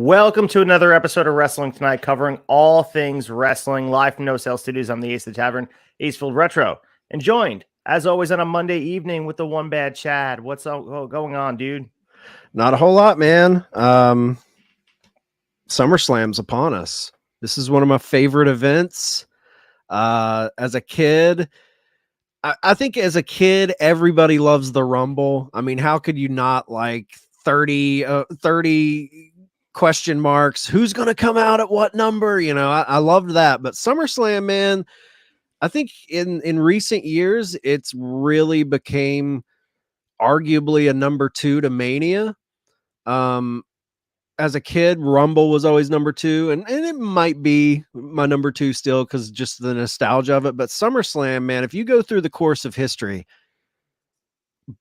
Welcome to another episode of Wrestling Tonight, covering all things wrestling, live from No Sale Studios. I'm the Ace of the Tavern, Acefield Retro, and joined, as always, on a Monday evening with the one bad Chad. What's going on, dude? Not a whole lot, man. SummerSlam's upon us. This is one of my favorite events. As a kid, I think as a kid, everybody loves the Rumble. I mean, how could you not like 30 question marks? Who's going to come out at what number? You know, I loved that. But SummerSlam, man, I think in recent years, it's really became arguably a number 2 to Mania. As a kid, Rumble was always number 2, and it might be my number 2 still because just the nostalgia of it. But SummerSlam, man, if you go through the course of history,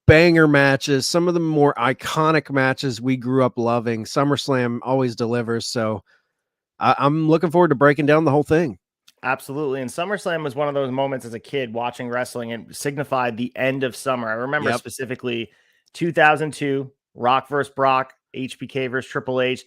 banger matches, some of the more iconic matches we grew up loving, SummerSlam always delivers. So I'm looking forward to breaking down the whole thing. Absolutely. And SummerSlam was one of those moments as a kid watching wrestling and signified the end of summer. I remember specifically 2002, Rock versus Brock, HBK versus Triple H,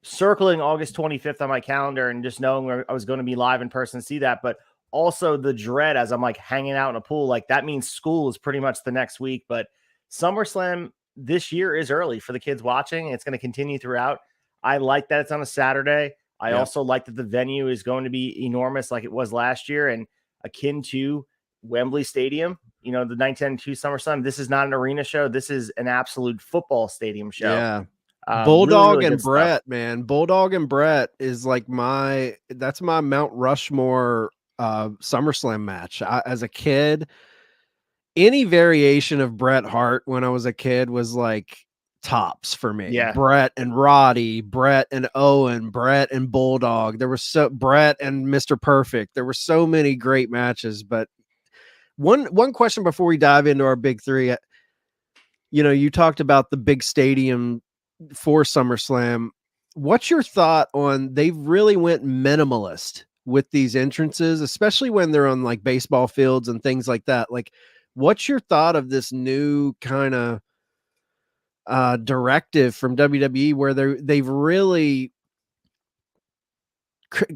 circling August 25th on my calendar and just knowing where I was going to be live in person to see that. But also the dread as I'm like hanging out in a pool, like that means school is pretty much the next week. But SummerSlam this year is early for the kids watching. It's going to continue throughout. I like that it's on a Saturday. I also like that the venue is going to be enormous like it was last year and akin to Wembley Stadium. You know, the 1992 SummerSlam. This is not an arena show. This is an absolute football stadium show. Yeah. Bulldog really and Brett, man. Bulldog and Brett is like that's my Mount Rushmore SummerSlam match. As a kid, any variation of Bret Hart when I was a kid was like tops for me. Yeah. Brett and Roddy, Brett and Owen, Brett and Bulldog. There was Brett and Mr. Perfect. There were so many great matches. But one question before we dive into our big three, you know, you talked about the big stadium for SummerSlam. What's your thought on they've really went minimalist with these entrances, especially when they're on like baseball fields and things like that? Like, what's your thought of this new kind of directive from WWE where they've really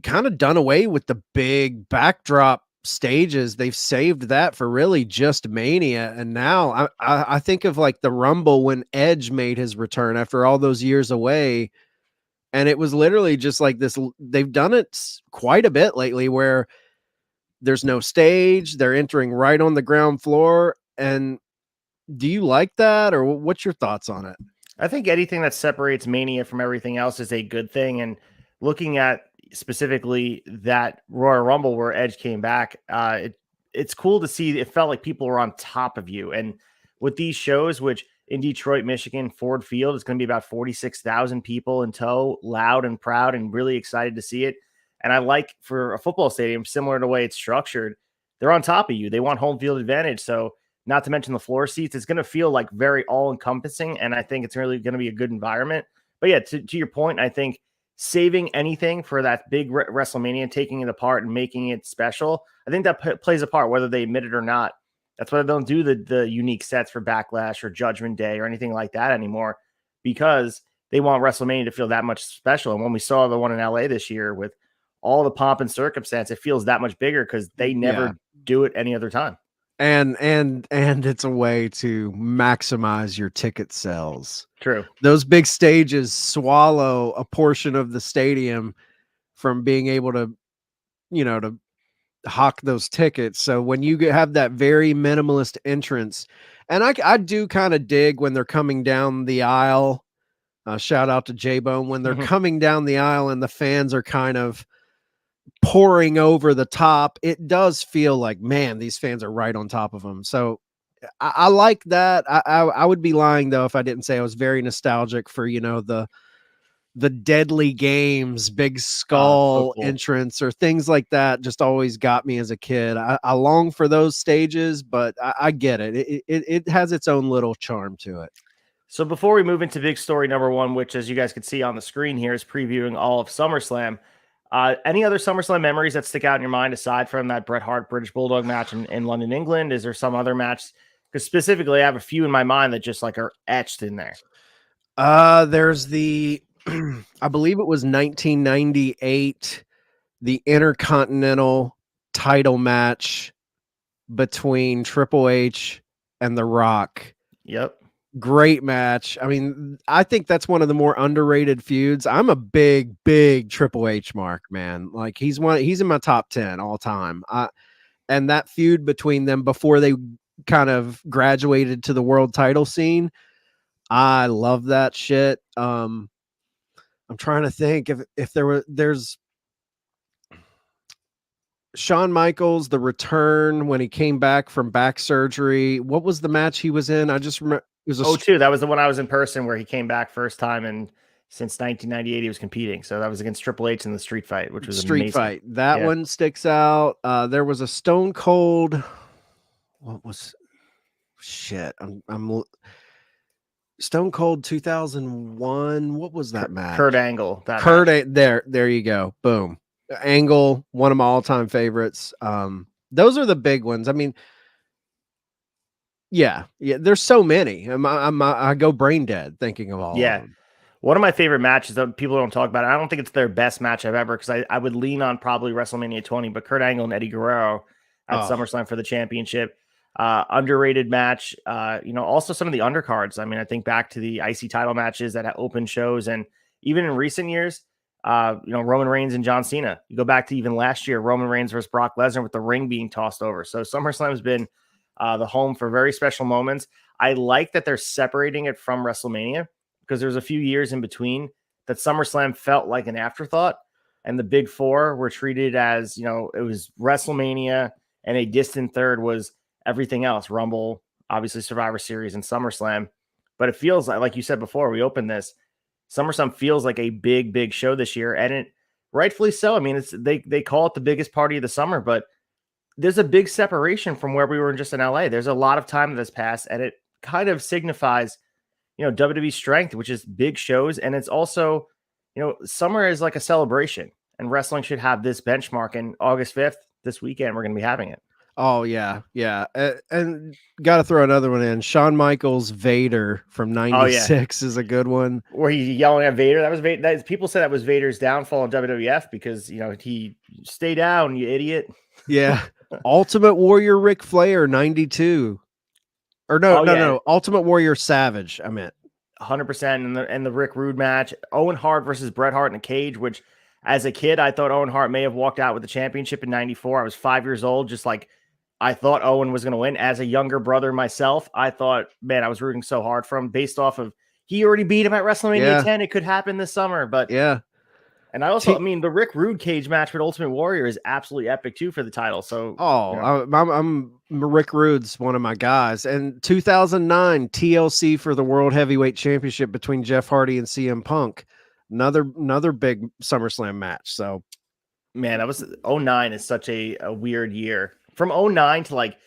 kind of done away with the big backdrop stages? They've saved that for really just Mania. And now I think of like the Rumble when Edge made his return after all those years away. And it was literally just like this. They've done it quite a bit lately where there's no stage. They're entering right on the ground floor. And do you like that, or what's your thoughts on it? I think anything that separates Mania from everything else is a good thing. And looking at specifically that Royal Rumble where Edge came back, it's cool to see. It felt like people were on top of you. And with these shows, which in Detroit, Michigan, Ford Field, it's going to be about 46,000 people in tow, loud and proud, and really excited to see it. And I like for a football stadium, similar to the way it's structured, they're on top of you. They want home field advantage. So not to mention the floor seats, it's going to feel like very all-encompassing, and I think it's really going to be a good environment. But yeah, to your point, I think saving anything for that big WrestleMania, taking it apart and making it special, I think that plays a part, whether they admit it or not. That's why they don't do the unique sets for Backlash or Judgment Day or anything like that anymore, because they want WrestleMania to feel that much special. And when we saw the one in LA this year with all the pomp and circumstance, it feels that much bigger because they never do it any other time. And it's a way to maximize your ticket sales. True. Those big stages swallow a portion of the stadium from being able to, you know, to hawk those tickets. So when you have that very minimalist entrance, and I do kind of dig when they're coming down the aisle. Shout out to J-Bone when they're coming down the aisle and the fans are kind of pouring over the top. It does feel like, man, these fans are right on top of them. So I like that. I would be lying though if I didn't say I was very nostalgic for, you know, the Deadly Games, Big Skull entrance or things like that. Just always got me as a kid. I long for those stages, but I get it. It has its own little charm to it. So before we move into big story number one, which as you guys can see on the screen here is previewing all of SummerSlam, any other SummerSlam memories that stick out in your mind aside from that Bret Hart British Bulldog match in London, England? Is there some other match? Because specifically, I have a few in my mind that just like are etched in there. There's the I believe it was 1998, the Intercontinental title match between Triple H and The Rock. Yep. Great match. I mean, I think that's one of the more underrated feuds. I'm a big Triple H mark, man. Like he's in my top 10 all time. And that feud between them before they kind of graduated to the world title scene, I love that shit. I'm trying to think if there's Shawn Michaels, the return when he came back from back surgery. What was the match he was in? I just remember it was 02. That was the one I was in person where he came back first time, and since 1998 he was competing. So that was against Triple H in the street fight, which was street amazing. fight. That one sticks out. There was a Stone Cold. What was shit? I'm Stone Cold 2001. What was that match? Kurt Angle. There you go. Boom. Angle, one of my all-time favorites. Those are the big ones. I mean, yeah. There's so many. I go brain dead thinking of all. Yeah. Of them. One of my favorite matches that people don't talk about. I don't think it's their best match I've ever, because I would lean on probably WrestleMania 20, but Kurt Angle and Eddie Guerrero at SummerSlam for the championship. Underrated match. Also some of the undercards. I mean, I think back to the IC title matches that open shows, and even in recent years, Roman Reigns and John Cena. You go back to even last year, Roman Reigns versus Brock Lesnar with the ring being tossed over. So SummerSlam has been the home for very special moments. I like that they're separating it from WrestleMania, because there's a few years in between that SummerSlam felt like an afterthought, and the big four were treated as, it was WrestleMania, and a distant third was everything else, Rumble, obviously Survivor Series, and SummerSlam. But it feels like you said before we opened this, SummerSlam feels like a big show this year, and it rightfully so. I mean, they call it the biggest party of the summer, but there's a big separation from where we were just in LA. There's a lot of time that has passed, and it kind of signifies, WWE strength, which is big shows. And it's also, summer is like a celebration, and wrestling should have this benchmark. And August 5th, this weekend, we're going to be having it. Oh, yeah. And got to throw another one in. Shawn Michaels' Vader from 96 is a good one. Where he's yelling at Vader. That was Vader. People said that was Vader's downfall in WWF because, he stay down, you idiot. Yeah. Ultimate Warrior Ric Flair, 92. Or no. Ultimate Warrior Savage, I meant. 100%. And the Rick Rude match. Owen Hart versus Bret Hart in a cage, which as a kid, I thought Owen Hart may have walked out with the championship in 94. I was 5 years old, just like I thought Owen was going to win. As a younger brother myself, I thought, man, I was rooting so hard for him based off of he already beat him at WrestleMania 10. It could happen this summer. But yeah. And I also, the Rick Rude cage match with Ultimate Warrior is absolutely epic too for the title. So, I'm Rick Rude's one of my guys. And 2009 TLC for the World Heavyweight Championship between Jeff Hardy and CM Punk, another big SummerSlam match. So, man, that was 09 is such a weird year. From 09 to like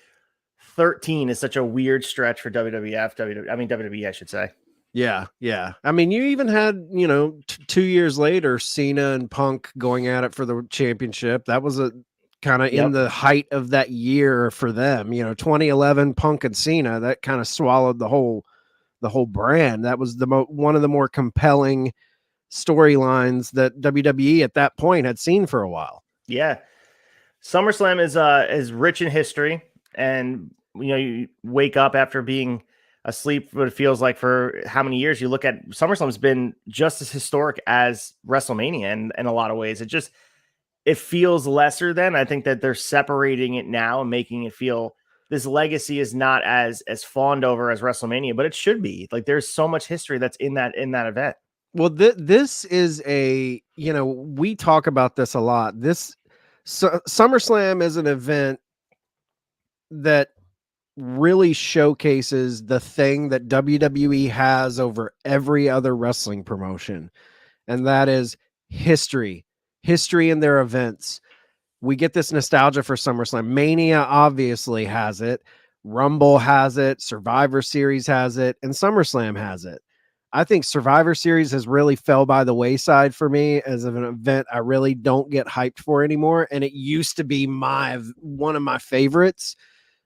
13 is such a weird stretch for WWE, I should say. Yeah. I mean, you even had, 2 years later, Cena and Punk going at it for the championship. That was a kind of in the height of that year for them. 2011 Punk and Cena, that kind of swallowed the whole brand. That was one of the more compelling storylines that WWE at that point had seen for a while. Yeah. SummerSlam is rich in history, and you wake up after being asleep, what it feels like for how many years. You look at SummerSlam's been just as historic as WrestleMania, and in a lot of ways it feels lesser than. I think that they're separating it now and making it feel this legacy is not as fawned over as WrestleMania, but it should be. Like, there's so much history that's in that event. Well, this is we talk about this a lot. SummerSlam is an event that really showcases the thing that WWE has over every other wrestling promotion, and that is history in their events. We get this nostalgia for SummerSlam. Mania obviously has it, Rumble has it, Survivor Series has it, and SummerSlam has it. I think Survivor Series has really fell by the wayside for me as an event I really don't get hyped for anymore, and it used to be one of my favorites.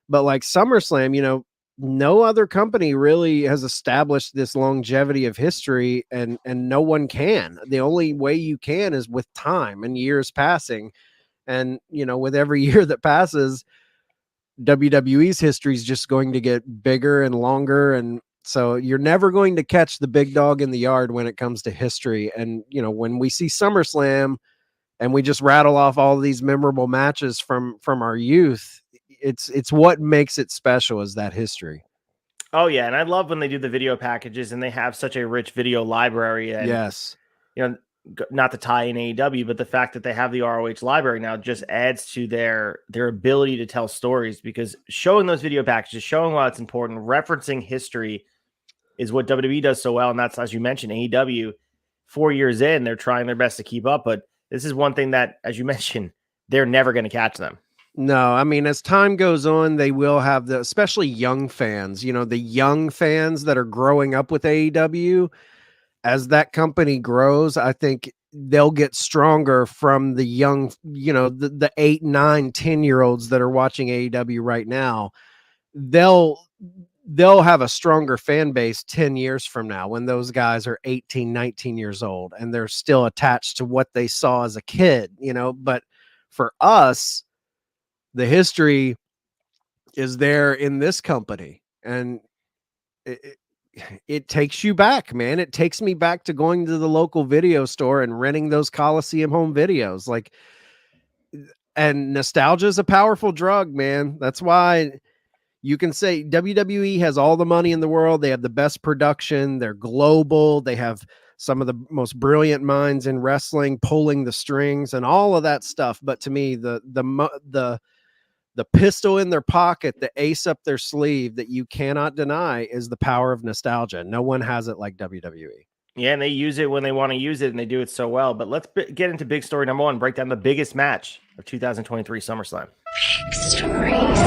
But like SummerSlam, no other company really has established this longevity of history, and no one can. The only way you can is with time and years passing. And, with every year that passes, WWE's history is just going to get bigger and longer. And so you're never going to catch the big dog in the yard when it comes to history. And, when we see SummerSlam and we just rattle off all these memorable matches from our youth, it's what makes it special, is that history. Oh yeah, and I love when they do the video packages and they have such a rich video library. And Yes, not to tie in AEW, but the fact that they have the ROH library now just adds to their ability to tell stories, because showing those video packages, showing why it's important, referencing history is what WWE does so well. And that's, as you mentioned, AEW 4 years in, they're trying their best to keep up, but this is one thing that, as you mentioned, they're never going to catch them. no, I mean, as time goes on, they will have especially young fans, the young fans that are growing up with AEW. As that company grows, I think they'll get stronger from the young, the 8, 9, 10-year-olds that are watching AEW right now. They'll have a stronger fan base 10 years from now, when those guys are 18, 19 years old and they're still attached to what they saw as a kid, but for us, the history is there in this company, and it takes you back, man. It takes me back to going to the local video store and renting those Coliseum home videos. And nostalgia is a powerful drug, man. That's why you can say WWE has all the money in the world. They have the best production. They're global. They have some of the most brilliant minds in wrestling pulling the strings and all of that stuff. But to me, the pistol in their pocket, the ace up their sleeve that you cannot deny, is the power of nostalgia. No one has it like WWE. Yeah, and they use it when they want to use it, and they do it so well. But let's get into big story number one, break down the biggest match of 2023 SummerSlam. Big stories.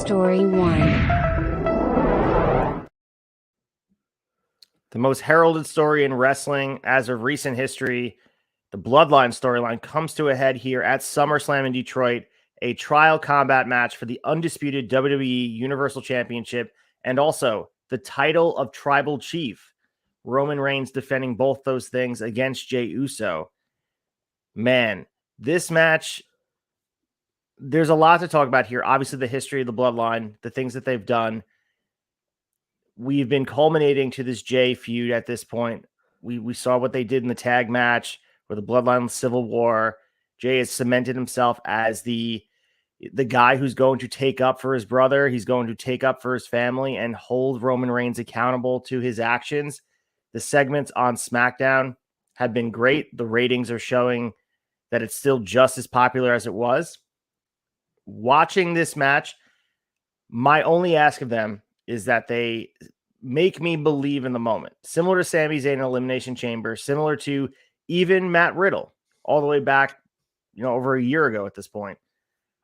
Story 1. The most heralded story in wrestling as of recent history, the Bloodline storyline, comes to a head here at SummerSlam in Detroit, a trial combat match for the undisputed WWE Universal Championship and also the title of Tribal Chief. Roman Reigns defending both those things against Jey Uso. Man, this match, there's a lot to talk about here. Obviously, the history of the Bloodline, the things that they've done. We've been culminating to this Jey feud at this point. We saw what they did in the tag match with the Bloodline Civil War. Jey has cemented himself as the guy who's going to take up for his brother. He's going to take up for his family and hold Roman Reigns accountable to his actions. The segments on SmackDown have been great. The ratings are showing that it's still just as popular as it was. Watching this match, my only ask of them is that they make me believe in the moment. Similar to Sami Zayn in Elimination Chamber, similar to even Matt Riddle, all the way back, over a year ago at this point.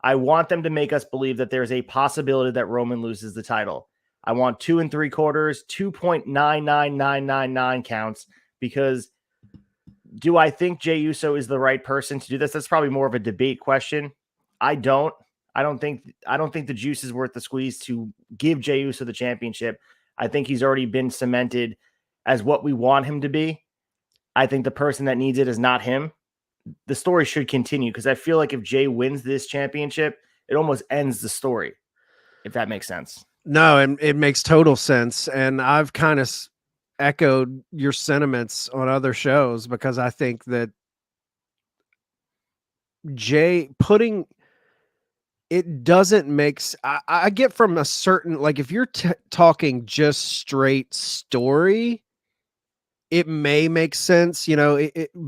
I want them to make us believe that there's a possibility that Roman loses the title. I want 2 3/4, 2.99999 counts, because do I think Jey Uso is the right person to do this? That's probably more of a debate question. I don't think the juice is worth the squeeze to give Jey Uso the championship. I think he's already been cemented as what we want him to be. I think the person that needs it is not him. The story should continue, because I feel like if Jey wins this championship, it almost ends the story, if that makes sense. No, and it makes total sense. And I've kind of echoed your sentiments on other shows, because I think that Jey putting... It doesn't make... I get from a certain... Like, if you're talking just straight story, it may make sense,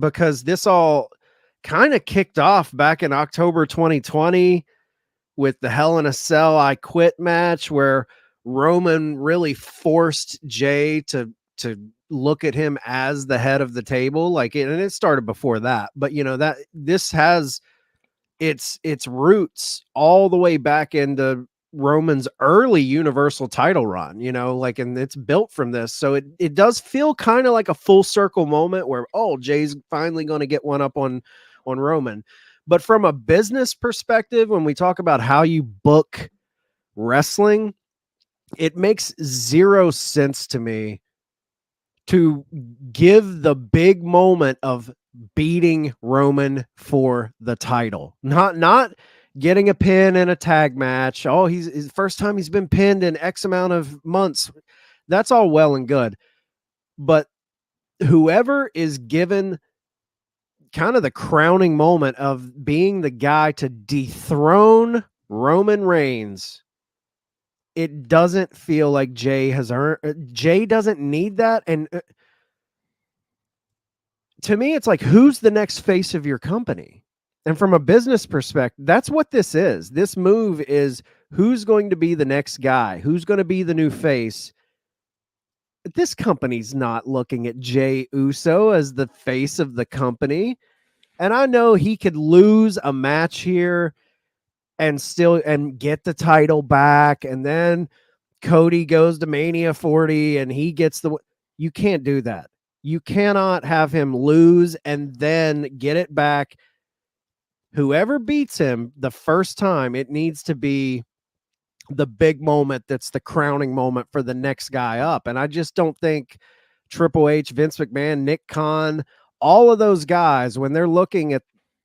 because this all kind of kicked off back in October 2020 with the Hell in a Cell I Quit match, where Roman really forced Jey to look at him as the head of the table. And it started before that, but that this has its roots all the way back into Roman's early Universal title run, and it's built from this. So it does feel kind of like a full circle moment where, Jey's finally going to get one up on Roman. But from a business perspective, when we talk about how you book wrestling, it makes zero sense to me to give the big moment of beating Roman for the title. Not getting a pin in a tag match. Oh, his first time he's been pinned in X amount of months. That's all well and good. But whoever is given kind of the crowning moment of being the guy to dethrone Roman Reigns, it doesn't feel like Jay has earned. Jay doesn't need that. And to me, it's like, who's the next face of your company? And from a business perspective, that's what this is. This move is who's going to be the next guy? Who's going to be the new face? This company's not looking at Jay Uso as the face of the company. And I know he could lose a match here and get the title back. And then Cody goes to Mania 40 and he gets you can't do that. You cannot have him lose and then get it back. Whoever beats him the first time, it needs to be the big moment that's the crowning moment for the next guy up. And I just don't think Triple H, Vince McMahon, Nick Khan, all of those guys, when they're looking at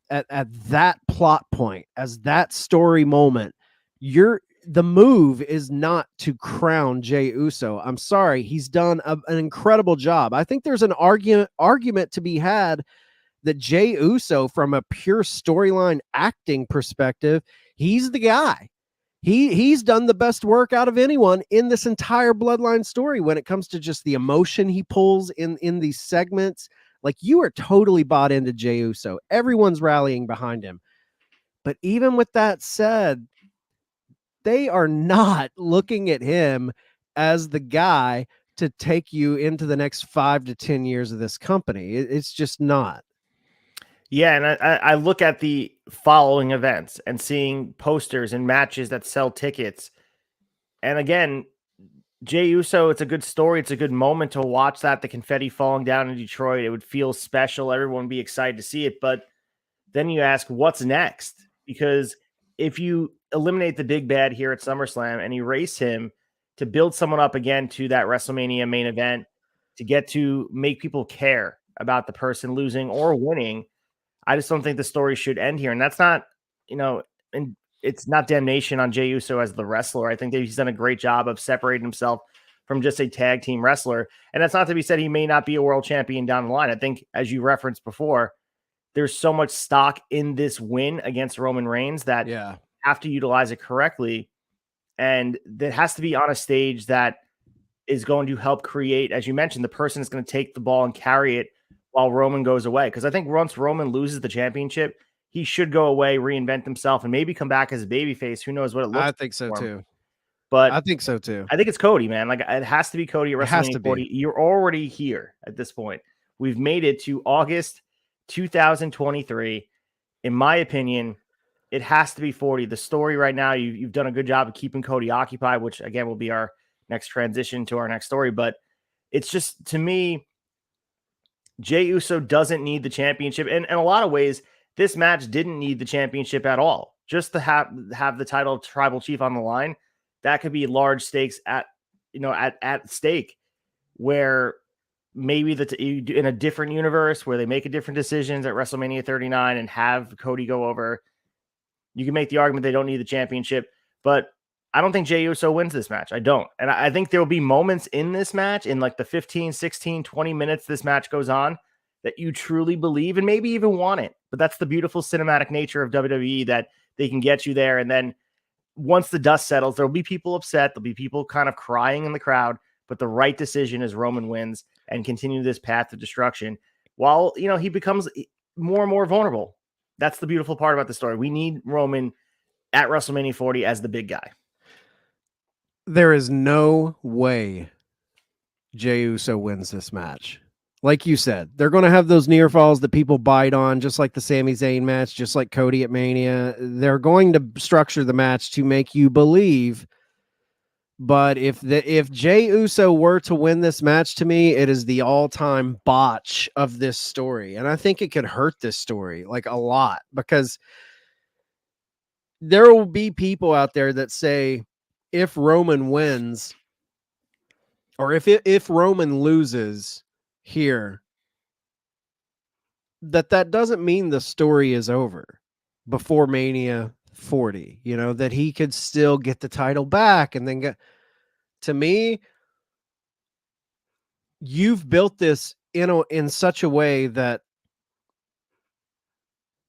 that plot point as that story moment, the move is not to crown Jey Uso. I'm sorry. He's done an incredible job. I think there's an argument to be had that Jey Uso, from a pure storyline acting perspective, he's the guy. He's done the best work out of anyone in this entire Bloodline story when it comes to just the emotion he pulls in these segments. Like, you are totally bought into Jey Uso. Everyone's rallying behind him. But even with that said, they are not looking at him as the guy to take you into the next 5 to 10 years of this company. It's just not. Yeah, and I look at the following events and seeing posters and matches that sell tickets. And again, Jey Uso, it's a good story. It's a good moment to watch that. The confetti falling down in Detroit, it would feel special. Everyone would be excited to see it. But then you ask, what's next? Because if you eliminate the big bad here at SummerSlam and erase him to build someone up again to that WrestleMania main event, to get to make people care about the person losing or winning, I just don't think the story should end here. And that's not, and it's not damnation on Jey Uso as the wrestler. I think that he's done a great job of separating himself from just a tag team wrestler. And that's not to be said he may not be a world champion down the line. I think, as you referenced before, there's so much stock in this win against Roman Reigns that have to utilize it correctly. And that has to be on a stage that is going to help create, as you mentioned, the person is going to take the ball and carry it while Roman goes away. Because I think once Roman loses the championship, he should go away, reinvent himself, and maybe come back as a babyface. Who knows what it looks like. I think so too. But I think so too. I think it's Cody, man. Like, it has to be Cody at WrestleMania 40. You're already here at this point. We've made it to August 2023. In my opinion, it has to be 40. The story right now, you've done a good job of keeping Cody occupied, which again will be our next transition to our next story. But it's just, to me, Jey Uso doesn't need the championship. And in a lot of ways, this match didn't need the championship at all. Just to have the title of Tribal Chief on the line, that could be large stakes at stake, where maybe in a different universe where they make a different decisions at WrestleMania 39 and have Cody go over, you can make the argument they don't need the championship. But I don't think Jey Uso wins this match. I don't. And I think there will be moments in this match, in like the 15, 16, 20 minutes this match goes on, that you truly believe and maybe even want it. But that's the beautiful cinematic nature of WWE, that they can get you there. And then once the dust settles, there'll be people upset. There'll be people kind of crying in the crowd. But the right decision is Roman wins and continue this path to destruction while, he becomes more and more vulnerable. That's the beautiful part about the story. We need Roman at WrestleMania 40 as the big guy. There is no way Jey Uso wins this match. Like you said, they're going to have those near falls that people bite on, just like the Sami Zayn match, just like Cody at Mania. They're going to structure the match to make you believe. But if Jey Uso were to win this match, to me, it is the all-time botch of this story. And I think it could hurt this story like a lot, because there will be people out there that say if Roman wins, or if Roman loses here, that doesn't mean the story is over before Mania 40, that he could still get the title back and then get. To me, you've built this in such a way that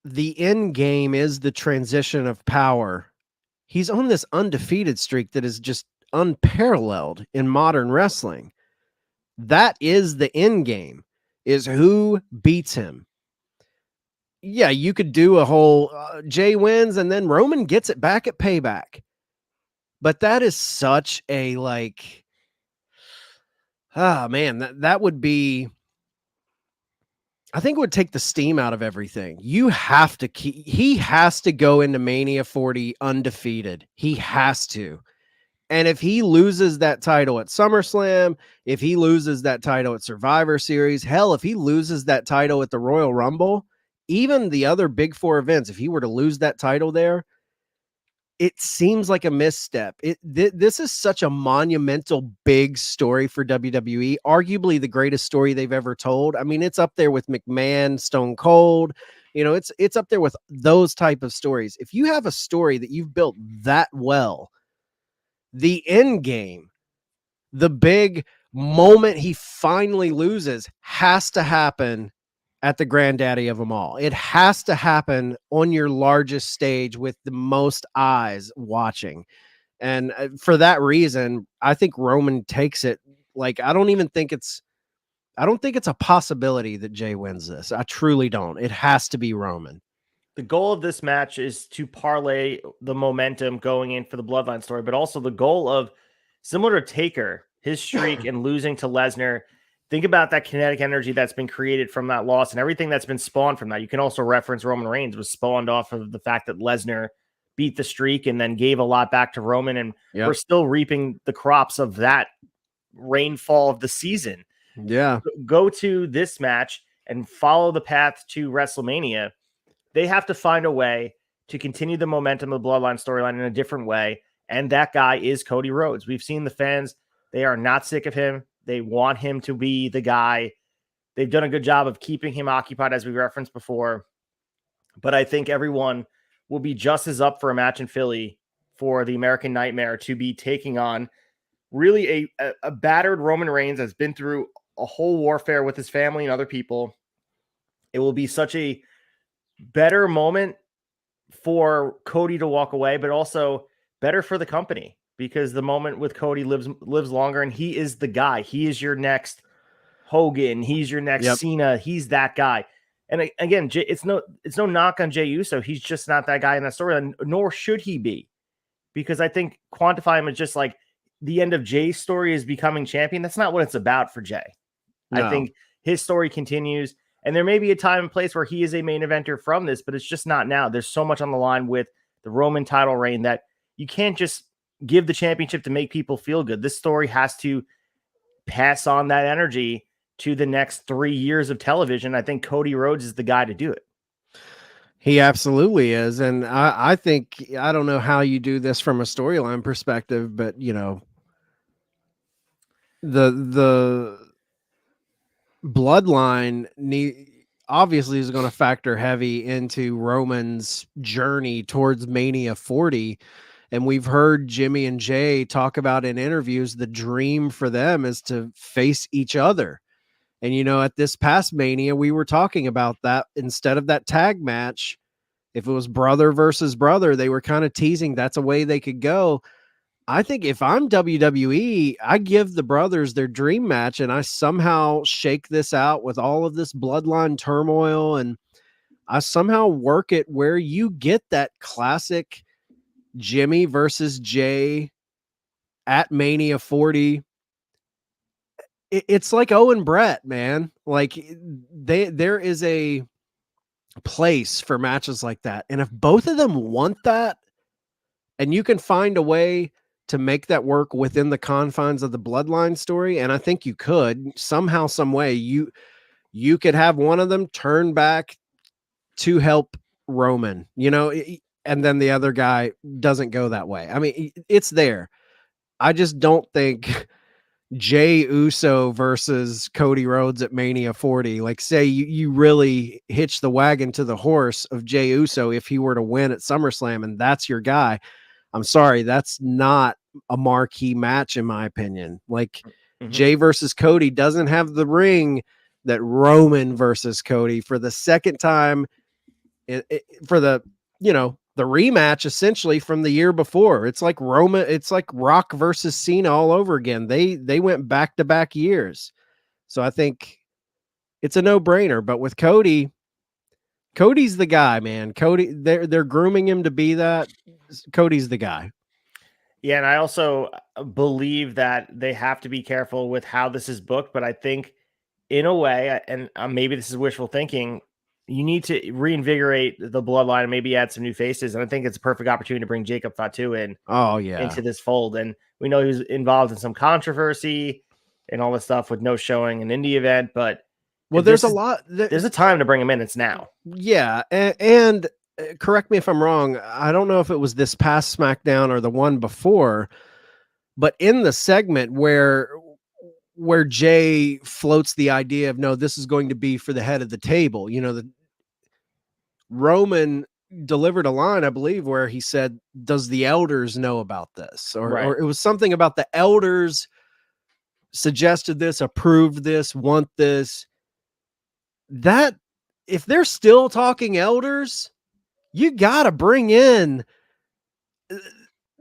the end game is the transition of power. He's on this undefeated streak that is just unparalleled in modern wrestling. That is the end game, is who beats him. Yeah, you could do a whole Jey wins and then Roman gets it back at Payback. But that is such a man, that would be, I think it would take the steam out of everything. He has to go into Mania 40 undefeated. He has to. And if he loses that title at SummerSlam, if he loses that title at Survivor Series, hell, if he loses that title at the Royal Rumble, even the other big four events, if he were to lose that title there, it seems like a misstep. This is such a monumental, big story for WWE, arguably the greatest story they've ever told. I mean, it's up there with McMahon, Stone Cold. It's up there with those type of stories. If you have a story that you've built that well, the end game, the big moment he finally loses, has to happen at the granddaddy of them all. It has to happen on your largest stage with the most eyes watching. And for that reason, I think Roman takes it. Like, I don't think it's a possibility that Jey wins this. I truly don't. It has to be Roman. The goal of this match is to parlay the momentum going in for the Bloodline story, but also the goal of, similar to Taker, his streak and losing to Lesnar. Think about that kinetic energy that's been created from that loss and everything that's been spawned from that. You can also reference Roman Reigns was spawned off of the fact that Lesnar beat the streak and then gave a lot back to Roman. And we're still reaping the crops of that rainfall of the season. Yeah. Go to this match and follow the path to WrestleMania. They have to find a way to continue the momentum of the Bloodline storyline in a different way. And that guy is Cody Rhodes. We've seen the fans. They are not sick of him. They want him to be the guy. They've done a good job of keeping him occupied, as we referenced before. But I think everyone will be just as up for a match in Philly for the American Nightmare to be taking on really a battered Roman Reigns that's been through a whole warfare with his family and other people. It will be such a better moment for Cody to walk away, but also better for the company, because the moment with Cody lives longer, and he is the guy. He is your next Hogan. He's your next Cena. He's that guy. And again, it's no knock on Jey Uso. He's just not that guy in that story, and nor should he be, because I think quantify him as just like the end of Jay's story is becoming champion. That's not what it's about for Jey. No. I think his story continues, and there may be a time and place where he is a main eventer from this, but it's just not now. There's so much on the line with the Roman title reign that you can't just give the championship to make people feel good. This story has to pass on that energy to the next 3 years of television. I think Cody Rhodes is the guy to do it. He absolutely is. And I think, I don't know how you do this from a storyline perspective, but the bloodline obviously is going to factor heavy into Roman's journey towards Mania 40. And we've heard Jimmy and Jay talk about in interviews, the dream for them is to face each other. And, at this past Mania, we were talking about that. Instead of that tag match, if it was brother versus brother, they were kind of teasing that's a way they could go. I think if I'm WWE, I give the brothers their dream match, and I somehow shake this out with all of this bloodline turmoil, and I somehow work it where you get that classic Jimmy versus Jay at Mania 40. It's like Owen Brett, man. Like there is a place for matches like that. And if both of them want that, and you can find a way to make that work within the confines of the bloodline story. And I think you could somehow, some way, you could have one of them turn back to help Roman, and then the other guy doesn't go that way. I mean, it's there. I just don't think Jey Uso versus Cody Rhodes at Mania 40, like, say you really hitch the wagon to the horse of Jey Uso if he were to win at SummerSlam and that's your guy. I'm sorry, that's not a marquee match in my opinion. Like, Jey versus Cody doesn't have the ring that Roman versus Cody for the second time for the rematch essentially from the year before. It's like Rock versus Cena all over again. They went back-to-back years. So I think it's a no-brainer. But with Cody's the guy, man. Cody, they're grooming him to be that. Cody's the guy. Yeah, and I also believe that they have to be careful with how this is booked, but I think in a way, and maybe this is wishful thinking, you need to reinvigorate the bloodline and maybe add some new faces. And I think it's a perfect opportunity to bring Jacob Fatu into this fold. And we know he was involved in some controversy and all this stuff with no showing an indie event, but there's a time to bring him in. It's now. Yeah. And correct me if I'm wrong. I don't know if it was this past SmackDown or the one before, but in the segment where Jay floats the idea of, no, this is going to be for the head of the table. The Roman delivered a line, I believe, where he said, does the elders know about this? Or it was something about the elders suggested this, approved this, want this. That if they're still talking elders, you got to bring in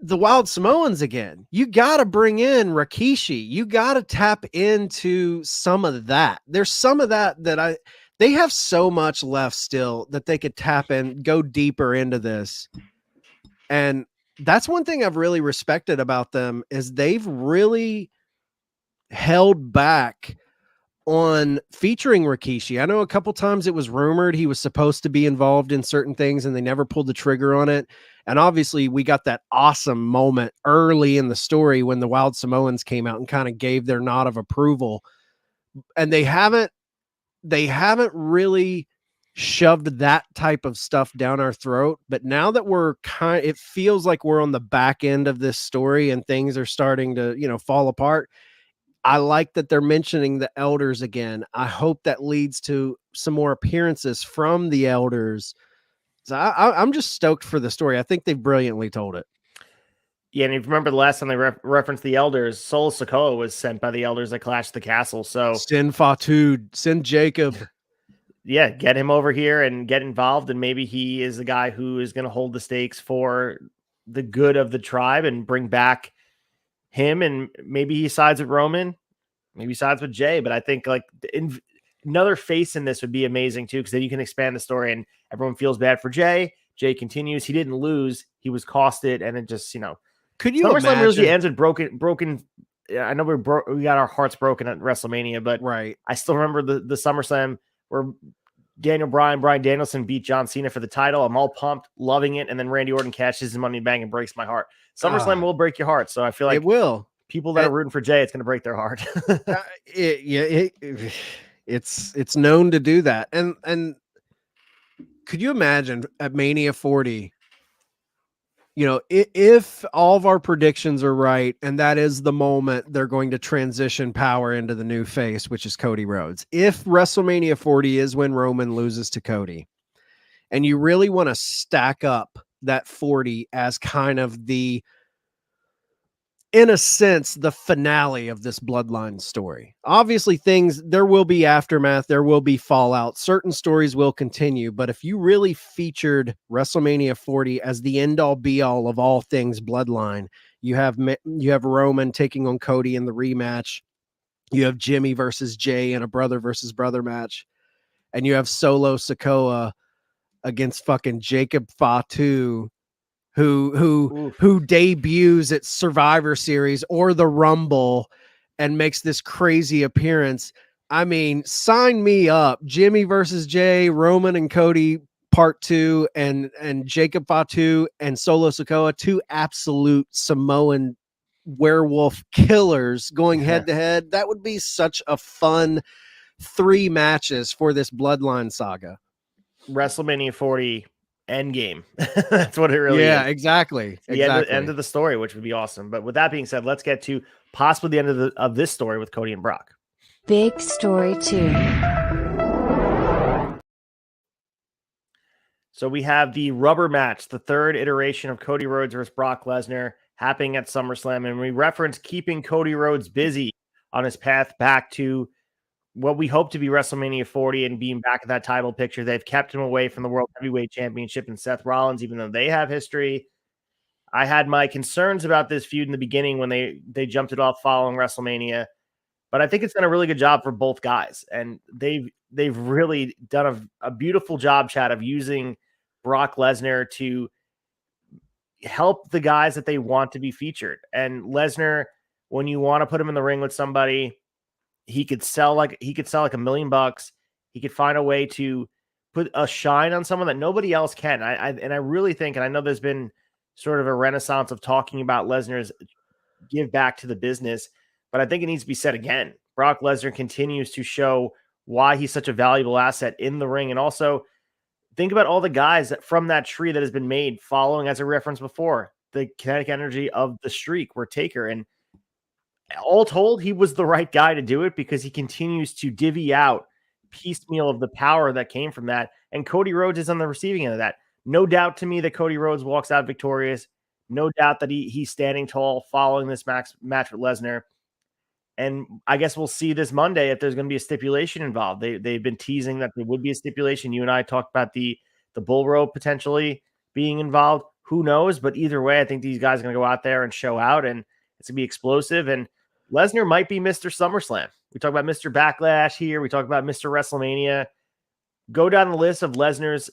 the Wild Samoans again. You got to bring in Rikishi. You got to tap into some of that. There's some of that they have so much left still that they could tap in, go deeper into this. And that's one thing I've really respected about them is they've really held back on featuring Rikishi. I know a couple times it was rumored he was supposed to be involved in certain things and they never pulled the trigger on it. And obviously we got that awesome moment early in the story when the Wild Samoans came out and kind of gave their nod of approval. And they haven't really shoved that type of stuff down our throat. But now that it feels like we're on the back end of this story and things are starting to, fall apart. I like that they're mentioning the elders again. I hope that leads to some more appearances from the elders. So I'm just stoked for the story. I think they've brilliantly told it. Yeah, and if you remember the last time they referenced the elders, Solo Sikoa was sent by the elders at Clash of the Castle. So send Fatu, send Jacob. Yeah, get him over here and get involved, and maybe he is the guy who is going to hold the stakes for the good of the tribe and bring back him, and maybe he sides with Roman, maybe he sides with Jay. But I think like another face in this would be amazing too, because then you can expand the story and everyone feels bad for Jay. Jay continues. He didn't lose. He was costed, and it just, could you SummerSlam imagine? really ends with broken. I know we got our hearts broken at WrestleMania, but right. I still remember the SummerSlam where Brian Danielson beat John Cena for the title. I'm all pumped, loving it, and then Randy Orton catches his Money in the Bank and breaks my heart. SummerSlam will break your heart, so I feel like it will. People that are rooting for Jay, it's going to break their heart. It's known to do that. And could you imagine at Mania 40, if all of our predictions are right, and that is the moment they're going to transition power into the new face, which is Cody Rhodes. If WrestleMania 40 is when Roman loses to Cody, and you really want to stack up that 40 as kind of in a sense, the finale of this bloodline story. Obviously, there will be aftermath, there will be fallout, certain stories will continue, but if you really featured WrestleMania 40 as the end-all be-all of all things bloodline, you have Roman taking on Cody in the rematch, you have Jimmy versus Jay in a brother versus brother match, and you have Solo Sikoa against fucking Jacob Fatu, who debuts at Survivor Series or the Rumble and makes this crazy appearance. I mean, sign me up. Jimmy versus Jay, Roman and Cody part 2, and Jacob Fatu and Solo Sikoa, 2 absolute Samoan werewolf killers going head to head. That would be such a fun 3 matches for this Bloodline saga. WrestleMania 40 Endgame. That's what it really Yeah, is. exactly. It's the end of the story, which would be awesome. But with that being said, let's get to possibly the end of this story with Cody and Brock. Big Story 2. So we have the rubber match, the third iteration of Cody Rhodes versus Brock Lesnar happening at SummerSlam. And we reference keeping Cody Rhodes busy on his path back to what we hope to be WrestleMania 40 and being back at that title picture. They've kept him away from the World Heavyweight Championship and Seth Rollins, even though they have history. I had my concerns about this feud in the beginning when they jumped it off following WrestleMania, but I think it's done a really good job for both guys. And they've really done a beautiful job, Chad, of using Brock Lesnar to help the guys that they want to be featured. And Lesnar, when you want to put him in the ring with somebody, he could sell like $1 million. He could find a way to put a shine on someone that nobody else can. I really think, and I know there's been sort of a renaissance of talking about Lesnar's give back to the business, but I think it needs to be said again. Brock Lesnar continues to show why he's such a valuable asset in the ring. And also think about all the guys from that tree that has been made following, as I referenced before, the kinetic energy of the streak were Taker. And all told, he was the right guy to do it because he continues to divvy out piecemeal of the power that came from that. And Cody Rhodes is on the receiving end of that. No doubt to me that Cody Rhodes walks out victorious. No doubt that he's standing tall following this match with Lesnar. And I guess we'll see this Monday if there's going to be a stipulation involved. They've been teasing that there would be a stipulation. You and I talked about the bull rope potentially being involved. Who knows? But either way, I think these guys are going to go out there and show out, and it's going to be explosive. And Lesnar might be Mr. SummerSlam. We talk about Mr. Backlash here. We talk about Mr. WrestleMania. Go down the list of Lesnar's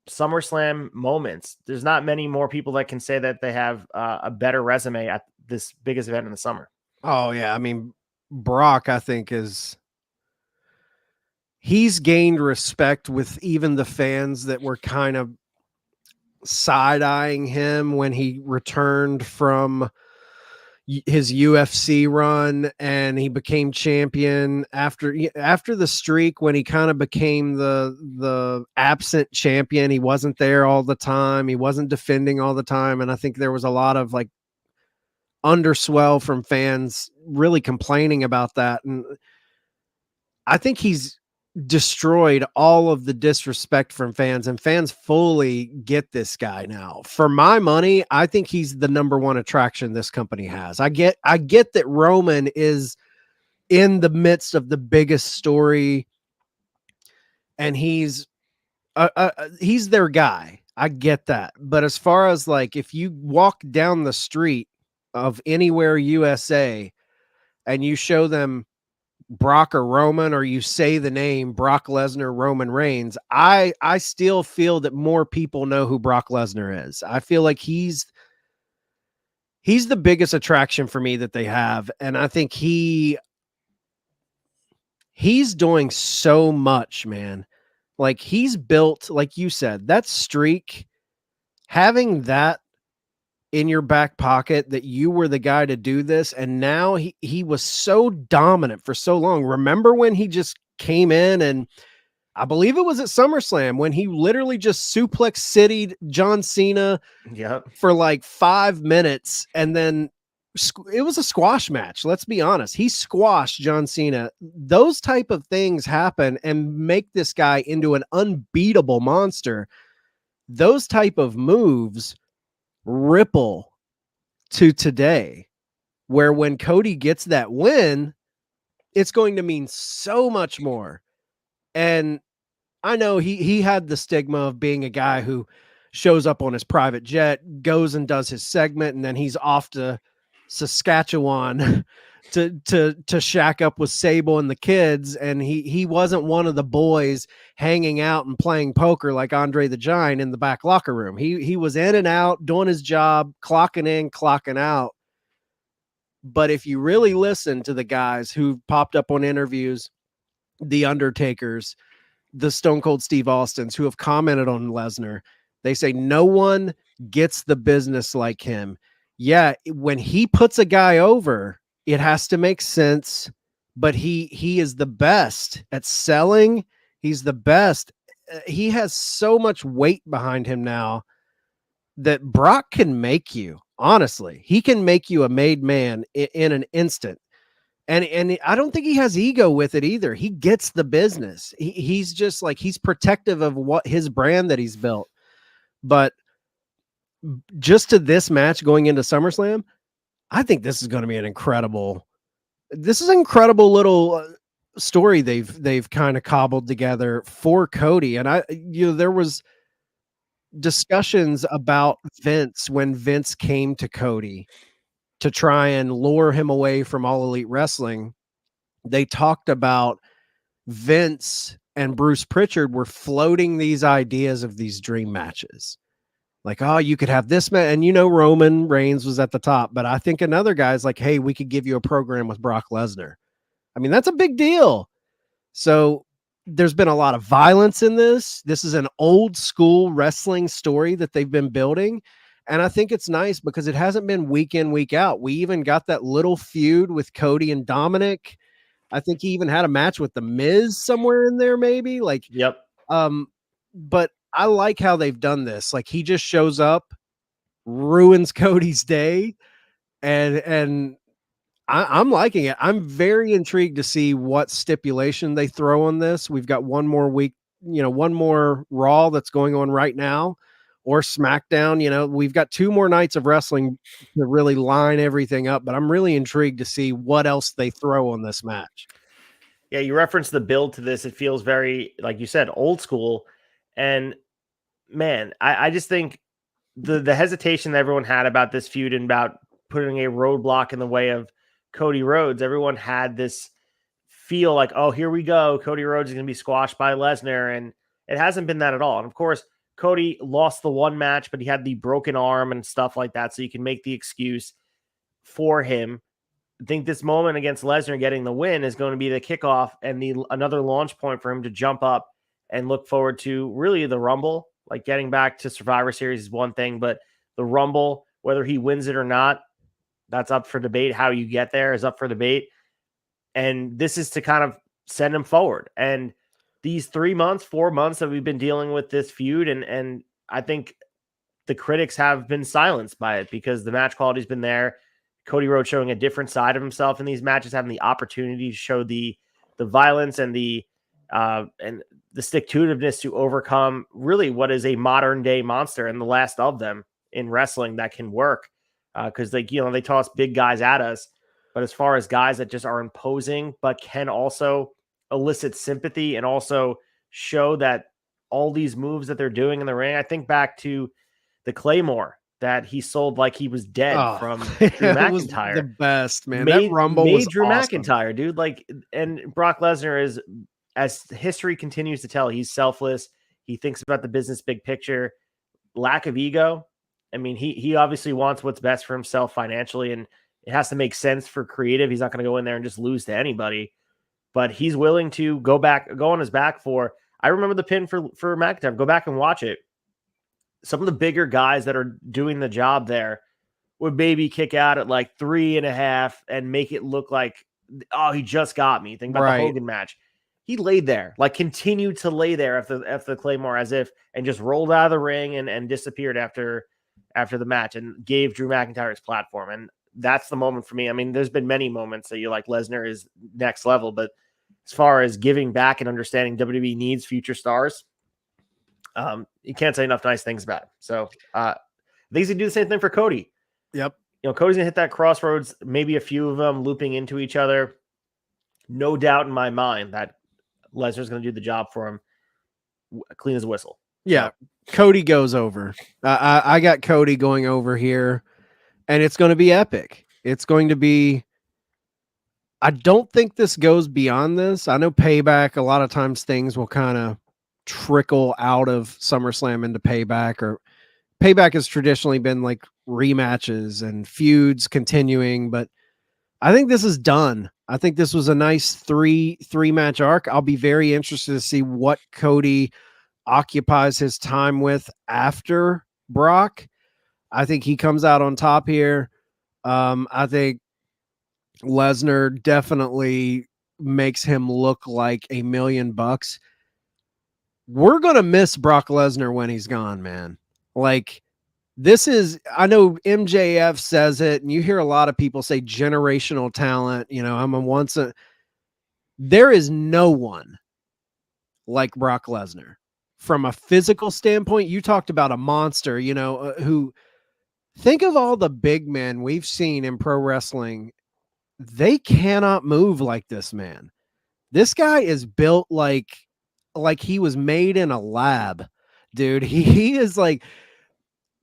SummerSlam moments. There's not many more people that can say that they have a better resume at this biggest event in the summer. Oh, yeah. I mean, Brock, I think, he's gained respect with even the fans that were kind of side-eyeing him when he returned from his UFC run and he became champion after the streak, when he kind of became the absent champion. He wasn't there all the time. He wasn't defending all the time. And I think there was a lot of like underswell from fans really complaining about that. And I think he's destroyed all of the disrespect from fans, and fans fully get this guy now. For my money, I think he's the number one attraction this company has. I get that Roman is in the midst of the biggest story and he's their guy. I get that. But as far as like, if you walk down the street of anywhere USA and you show them Brock or Roman, or you say the name Brock Lesnar, Roman Reigns, I still feel that more people know who Brock Lesnar is. I feel like he's the biggest attraction for me that they have. And I think he's doing so much, man. Like, he's built, like you said, that streak, having that in your back pocket, that you were the guy to do this. And now he was so dominant for so long. Remember when he just came in, and I believe it was at SummerSlam when he literally just suplex city'd John Cena for like 5 minutes. And then it was a squash match. Let's be honest. He squashed John Cena. Those type of things happen and make this guy into an unbeatable monster. Those type of moves ripple to today, where when Cody gets that win, it's going to mean so much more. And I know he had the stigma of being a guy who shows up on his private jet, goes and does his segment, and then he's off to Saskatchewan to shack up with Sable and the kids. And he wasn't one of the boys hanging out and playing poker like Andre the Giant in the back locker room. He was in and out, doing his job, clocking in, clocking out. But if you really listen to the guys who popped up on interviews, the Undertakers, the Stone Cold Steve Austins, who have commented on Lesnar, they say no one gets the business like him. yeah, when he puts a guy over, it has to make sense. But he is the best at selling. He's the best. He has so much weight behind him now that Brock can make you. Honestly, he can make you a made man in an instant. And I don't think he has ego with it either. He gets the business. He's just like, he's protective of what his brand that he's built. But just to this match going into SummerSlam, I think this is going to be an incredible little story they've kind of cobbled together for Cody. And there was discussions about Vince when Vince came to Cody to try and lure him away from All Elite Wrestling. They talked about Vince and Bruce Pritchard were floating these ideas of these dream matches. Like, oh, you could have this man, and Roman Reigns was at the top, but I think another guy's like, hey, we could give you a program with Brock Lesnar. I mean, that's a big deal. So there's been a lot of violence in this. This is an old school wrestling story that they've been building. And I think it's nice because it hasn't been week in, week out. We even got that little feud with Cody and Dominic. I think he even had a match with The Miz somewhere in there, maybe. Like, yep. But I like how they've done this. Like, he just shows up, ruins Cody's day, and I'm liking it. I'm very intrigued to see what stipulation they throw on this. We've got one more week, one more Raw that's going on right now, or SmackDown. We've got 2 more nights of wrestling to really line everything up, but I'm really intrigued to see what else they throw on this match. Yeah, you referenced the build to this. It feels very, like you said, old school. And man, I just think the hesitation that everyone had about this feud and about putting a roadblock in the way of Cody Rhodes, everyone had this feel like, oh, here we go. Cody Rhodes is going to be squashed by Lesnar. And it hasn't been that at all. And of course, Cody lost the one match, but he had the broken arm and stuff like that. So you can make the excuse for him. I think this moment against Lesnar getting the win is going to be the kickoff and another launch point for him to jump up and look forward to really the Rumble. Like, getting back to Survivor Series is one thing, but the Rumble, whether he wins it or not, that's up for debate. How you get there is up for debate. And this is to kind of send him forward. And these 4 months that we've been dealing with this feud, and I think the critics have been silenced by it because the match quality's been there. Cody Rhodes showing a different side of himself in these matches, having the opportunity to show the violence and the stick-to-itiveness to overcome really what is a modern day monster and the last of them in wrestling that can work. Because they toss big guys at us, but as far as guys that just are imposing, but can also elicit sympathy and also show that all these moves that they're doing in the ring. I think back to the Claymore that he sold like he was dead from Drew McIntyre. The best, man. That Rumble was Drew awesome. McIntyre, dude. Like, and Brock Lesnar is, as history continues to tell, he's selfless. He thinks about the business big picture, lack of ego. I mean, he obviously wants what's best for himself financially, and it has to make sense for creative. He's not going to go in there and just lose to anybody, but he's willing to go on his back for. I remember the pin for McIntyre. Go back and watch it. Some of the bigger guys that are doing the job there would maybe kick out at like 3.5 and make it look like, oh, he just got me. Think about the Hogan match. He laid there, like continued to lay there after the Claymore and just rolled out of the ring and disappeared after the match and gave Drew McIntyre his platform. And that's the moment for me. I mean, there's been many moments that you're like, Lesnar is next level, but as far as giving back and understanding WWE needs future stars, you can't say enough nice things about him. So they do the same thing for Cody. Yep. Cody's gonna hit that crossroads, maybe a few of them looping into each other. No doubt in my mind that Lesnar's gonna do the job for him, clean as a whistle. Yeah, Cody goes over. I got Cody going over here, and it's going to be epic. It's going to be. I don't think this goes beyond this. I know Payback. A lot of times things will kind of trickle out of SummerSlam into Payback, or Payback has traditionally been like rematches and feuds continuing, but I think this is done. I think this was a nice three match arc. I'll be very interested to see what Cody occupies his time with after Brock. I think he comes out on top here. I think Lesnar definitely makes him look like $1 million. We're gonna miss Brock Lesnar when he's gone, man. Like, this is, I know MJF says it, and you hear a lot of people say generational talent. You know, there is no one like Brock Lesnar from a physical standpoint. You talked about a monster, who, think of all the big men we've seen in pro wrestling. They cannot move like this man. This guy is built like he was made in a lab, dude. He is like,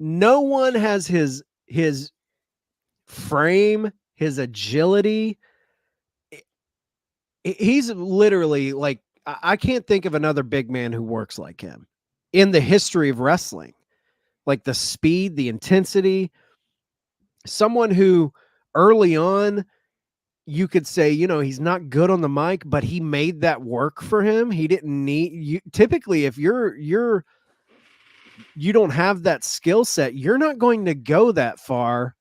no one has his frame, his agility. He's literally like, I can't think of another big man who works like him in the history of wrestling. Like the speed, the intensity, someone who early on you could say, he's not good on the mic, but he made that work for him. He didn't need you. Typically, if you don't have that skill set, you're not going to go that far.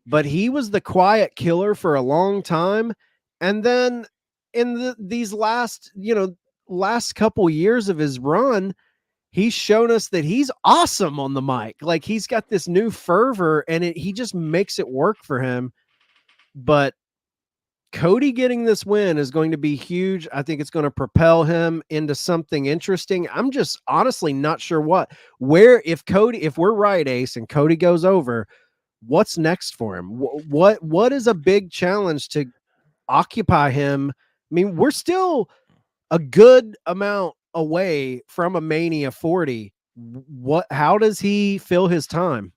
But he was the quiet killer for a long time. And then in these last couple years of his run, he's shown us that he's awesome on the mic. Like, he's got this new fervor, and he just makes it work for him. But Cody getting this win is going to be huge. I think it's going to propel him into something interesting. I'm just honestly not sure if we're right, Ace, and Cody goes over, what's next for him? What is a big challenge to occupy him? I mean, we're still a good amount away from a Mania 40. How does he fill his time?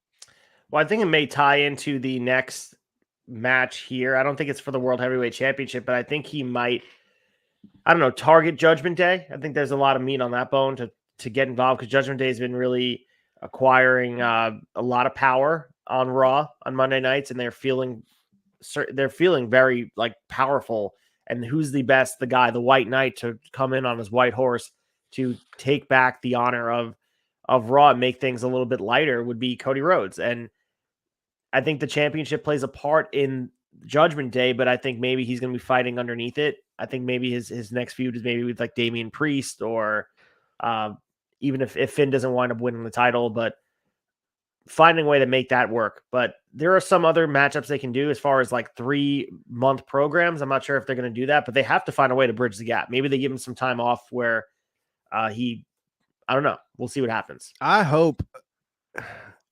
Well, I think it may tie into the next match here. I don't think it's for the World Heavyweight Championship, but I think he might, target Judgment Day. I think there's a lot of meat on that bone to get involved, because Judgment Day has been really acquiring a lot of power on Raw on Monday nights, and they're feeling very like powerful. And who's the best, the White Knight, to come in on his white horse to take back the honor of Raw and make things a little bit lighter would be Cody Rhodes. And I think the championship plays a part in Judgment Day, but I think maybe he's going to be fighting underneath it. I think maybe his next feud is maybe with like Damian Priest, or even if Finn doesn't wind up winning the title, but finding a way to make that work. But there are some other matchups they can do as far as like 3-month programs. I'm not sure if they're going to do that, but they have to find a way to bridge the gap. Maybe they give him some time off where I don't know. We'll see what happens. I hope.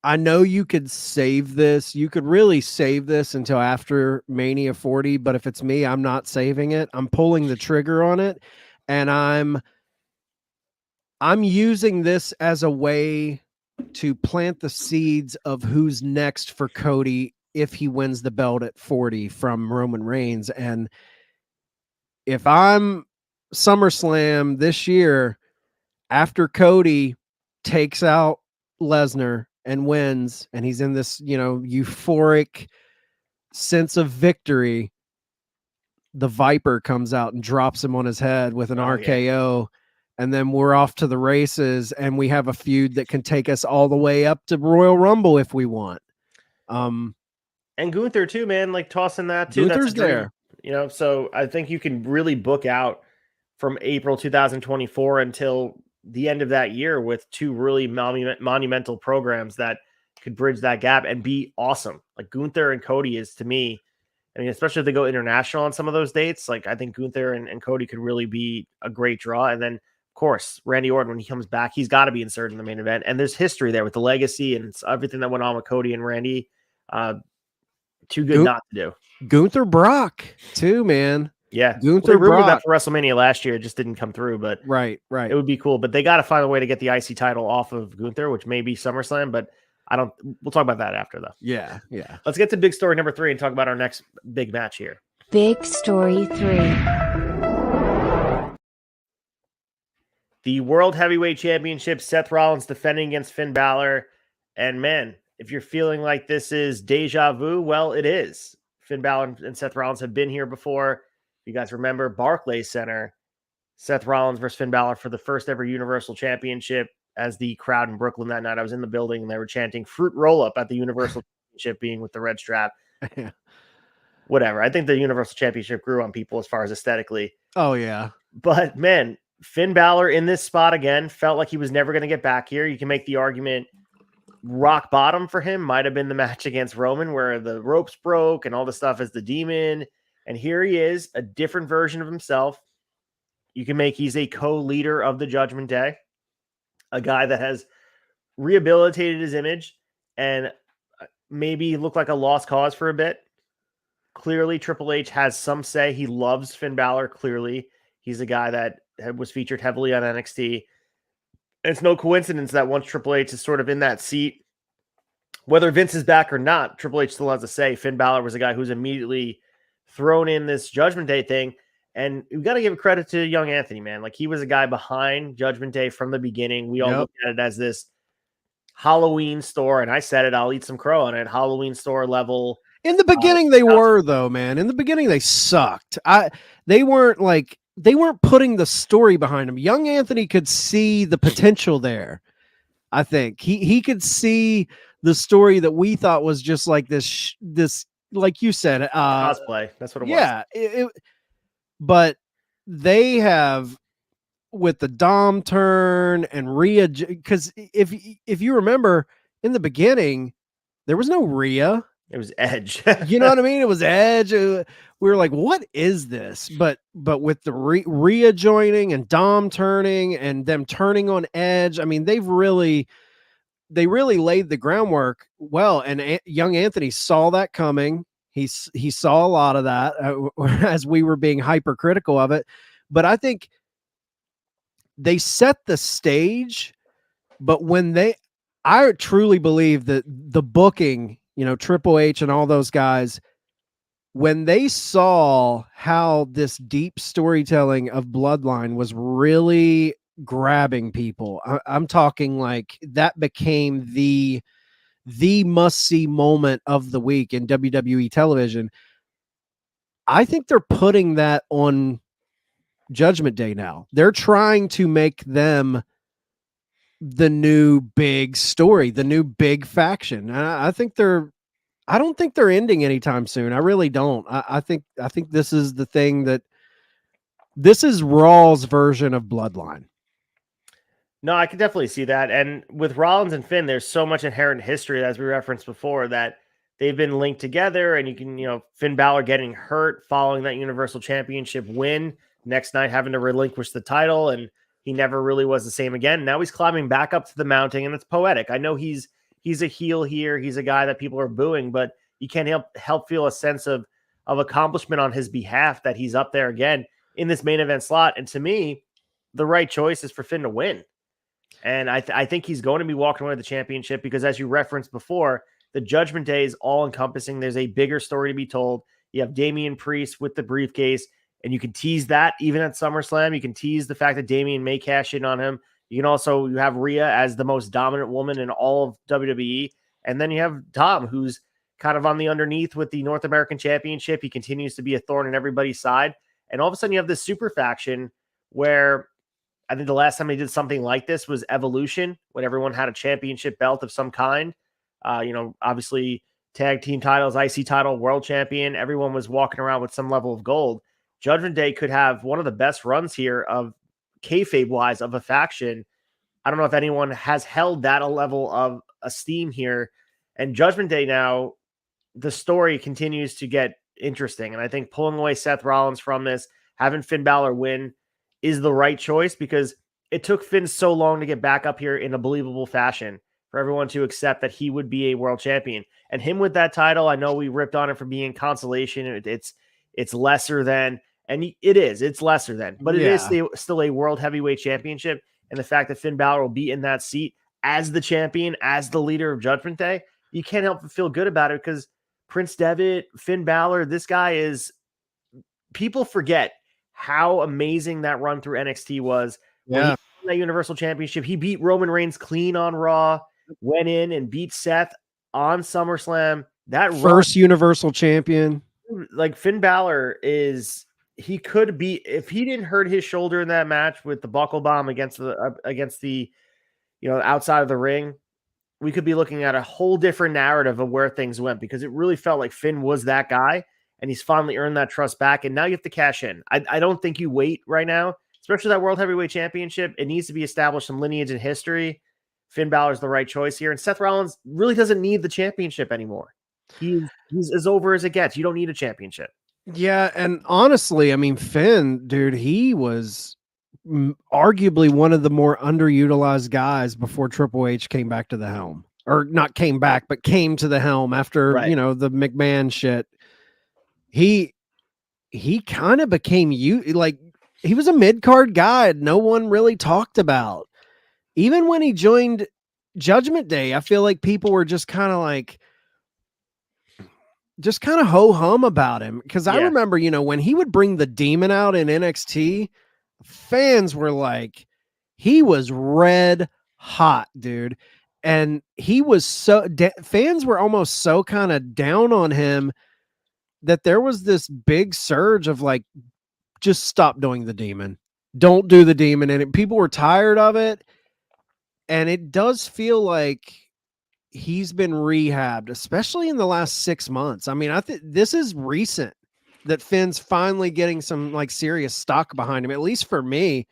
I know you could save this. You could really save this until after Mania 40, but if it's me, I'm not saving it. I'm pulling the trigger on it, and I'm using this as a way to plant the seeds of who's next for Cody if he wins the belt at 40 from Roman Reigns. And if I'm SummerSlam this year, after Cody takes out Lesnar and wins, and he's in this, euphoric sense of victory, the Viper comes out and drops him on his head with an RKO. Yeah. And then we're off to the races, and we have a feud that can take us all the way up to Royal Rumble if we want. And Gunther too, man, like tossing that too. Gunther's there. So I think you can really book out from April 2024 until the end of that year with 2 really monumental programs that could bridge that gap and be awesome. Like Gunther and Cody is, to me, I mean, especially if they go international on some of those dates, like I think Gunther and Cody could really be a great draw. And then, of course, Randy Orton, when he comes back, he's got to be inserted in the main event. And there's history there with the legacy and everything that went on with Cody and Randy. Too good not to do. Gunther Brock too, man. Yeah, Gunther rumored Brock. that for WrestleMania last year. It just didn't come through, but right. It would be cool. But they got to find a way to get the IC title off of Gunther, which may be SummerSlam. But we'll talk about that after, though. Yeah. Let's get to big story number 3 and talk about our next big match here. Big story 3. The World Heavyweight Championship, Seth Rollins defending against Finn Balor. And man, if you're feeling like this is deja vu, well, it is. Finn Balor and Seth Rollins have been here before. You guys remember Barclays Center Seth Rollins versus Finn Balor for the first ever Universal Championship. As the crowd in Brooklyn that night, I was in the building and they were chanting "Fruit Roll Up" at the Universal Championship, being with the red strap. Yeah. Whatever. I think the Universal Championship grew on people as far as aesthetically. Oh yeah. But man, Finn Balor in this spot again felt like he was never going to get back here. You can make the argument rock bottom for him might have been the match against Roman where the ropes broke and all the stuff as the demon. And here he is, a different version of himself. You can make he's a co-leader of the Judgment Day, a guy that has rehabilitated his image and maybe looked like a lost cause for a bit. Clearly, Triple H has some say. He loves Finn Balor. Clearly, he's a guy that was featured heavily on NXT. And it's no coincidence that once Triple H is sort of in that seat, whether Vince is back or not, Triple H still has a say. Finn Balor was a guy who's immediately thrown in this Judgment Day thing. And we've got to give credit to young Anthony, man. Like, he was a guy behind Judgment Day from the beginning. We all looked at it as this Halloween store. And I said it, I'll eat some crow on it. Halloween store level. In the beginning, they were, though, man. In the beginning, they sucked. They weren't putting the story behind them. Young Anthony could see the potential there. I think he could see the story that we thought was just like this, like you said, cosplay. That's what it was. Yeah. But they have, with the Dom turn and Rhea, because if you remember in the beginning, there was no Rhea. It was Edge. You know what I mean? It was Edge. We were like, what is this? But with the Rhea joining and Dom turning and them turning on Edge, I mean, they really laid the groundwork well. And young Anthony saw that coming. He saw a lot of that as we were being hypercritical of it. But I think they set the stage. But I truly believe that the booking, Triple H and all those guys, when they saw how this deep storytelling of Bloodline was really grabbing people, I'm talking like that became the must-see moment of the week in WWE television. I think they're putting that on Judgment Day now. They're trying to make them the new big story, the new big faction. I don't think they're ending anytime soon. I really don't. I think this is the thing this is Raw's version of Bloodline. No, I can definitely see that. And with Rollins and Finn, there's so much inherent history, as we referenced before, that they've been linked together. And you can, Finn Balor getting hurt following that Universal Championship win, next night having to relinquish the title, and he never really was the same again. Now he's climbing back up to the mounting, and it's poetic. I know he's a heel here. He's a guy that people are booing, but you can't help feel a sense of accomplishment on his behalf that he's up there again in this main event slot. And to me, the right choice is for Finn to win. And I think he's going to be walking away with the championship because, as you referenced before, the Judgment Day is all encompassing. There's a bigger story to be told. You have Damian Priest with the briefcase, and you can tease that even at SummerSlam. You can tease the fact that Damian may cash in on him. You have Rhea as the most dominant woman in all of WWE. And then you have Dom, who's kind of on the underneath with the North American Championship. He continues to be a thorn in everybody's side. And all of a sudden you have this super faction where I think the last time they did something like this was Evolution, when everyone had a championship belt of some kind. Obviously tag team titles, IC title, world champion. Everyone was walking around with some level of gold. Judgment Day could have one of the best runs here of kayfabe wise of a faction. I don't know if anyone has held that a level of esteem here. And Judgment Day now, the story continues to get interesting. And I think pulling away Seth Rollins from this, having Finn Balor win, is the right choice because it took Finn so long to get back up here in a believable fashion for everyone to accept that he would be a world champion. And him with that title, I know we ripped on it for being consolation. It's lesser than, and it's lesser than, but it is still a world heavyweight championship. And the fact that Finn Balor will be in that seat as the champion, as the leader of Judgment Day, you can't help but feel good about it because Prince Devitt, Finn Balor, this guy is, people forget how amazing that run through NXT was. When he won that Universal Championship, he beat Roman Reigns clean on Raw, went in and beat Seth on SummerSlam. That first Universal Champion. Like Finn Balor is he could be, if he didn't hurt his shoulder in that match with the buckle bomb against the outside of the ring, we could be looking at a whole different narrative of where things went, because it really felt like Finn was that guy and he's finally earned that trust back. And now you have to cash in. I don't think you wait right now, especially that World Heavyweight Championship. It needs to be established some lineage and history. Finn Balor's the right choice here. And Seth Rollins really doesn't need the championship anymore. He's as over as it gets. You don't need a championship. Yeah, and honestly, I mean, Finn, dude, he was arguably one of the more underutilized guys before Triple H came back to the helm. Or not came back, but came to the helm after, Right. The McMahon shit. He kind of became he was a mid-card guy no one really talked about. Even when he joined Judgment Day, I feel like people were just kind of ho-hum about him. Because I remember, when he would bring the Demon out in NXT, fans were like, he was red hot, dude. And he was fans were almost so kind of down on him that there was this big surge of like, just stop doing the Demon. Don't do the Demon. And people were tired of it. And it does feel like he's been rehabbed, especially in the last 6 months. I mean, I think this is recent that Finn's finally getting some like serious stock behind him, at least for me.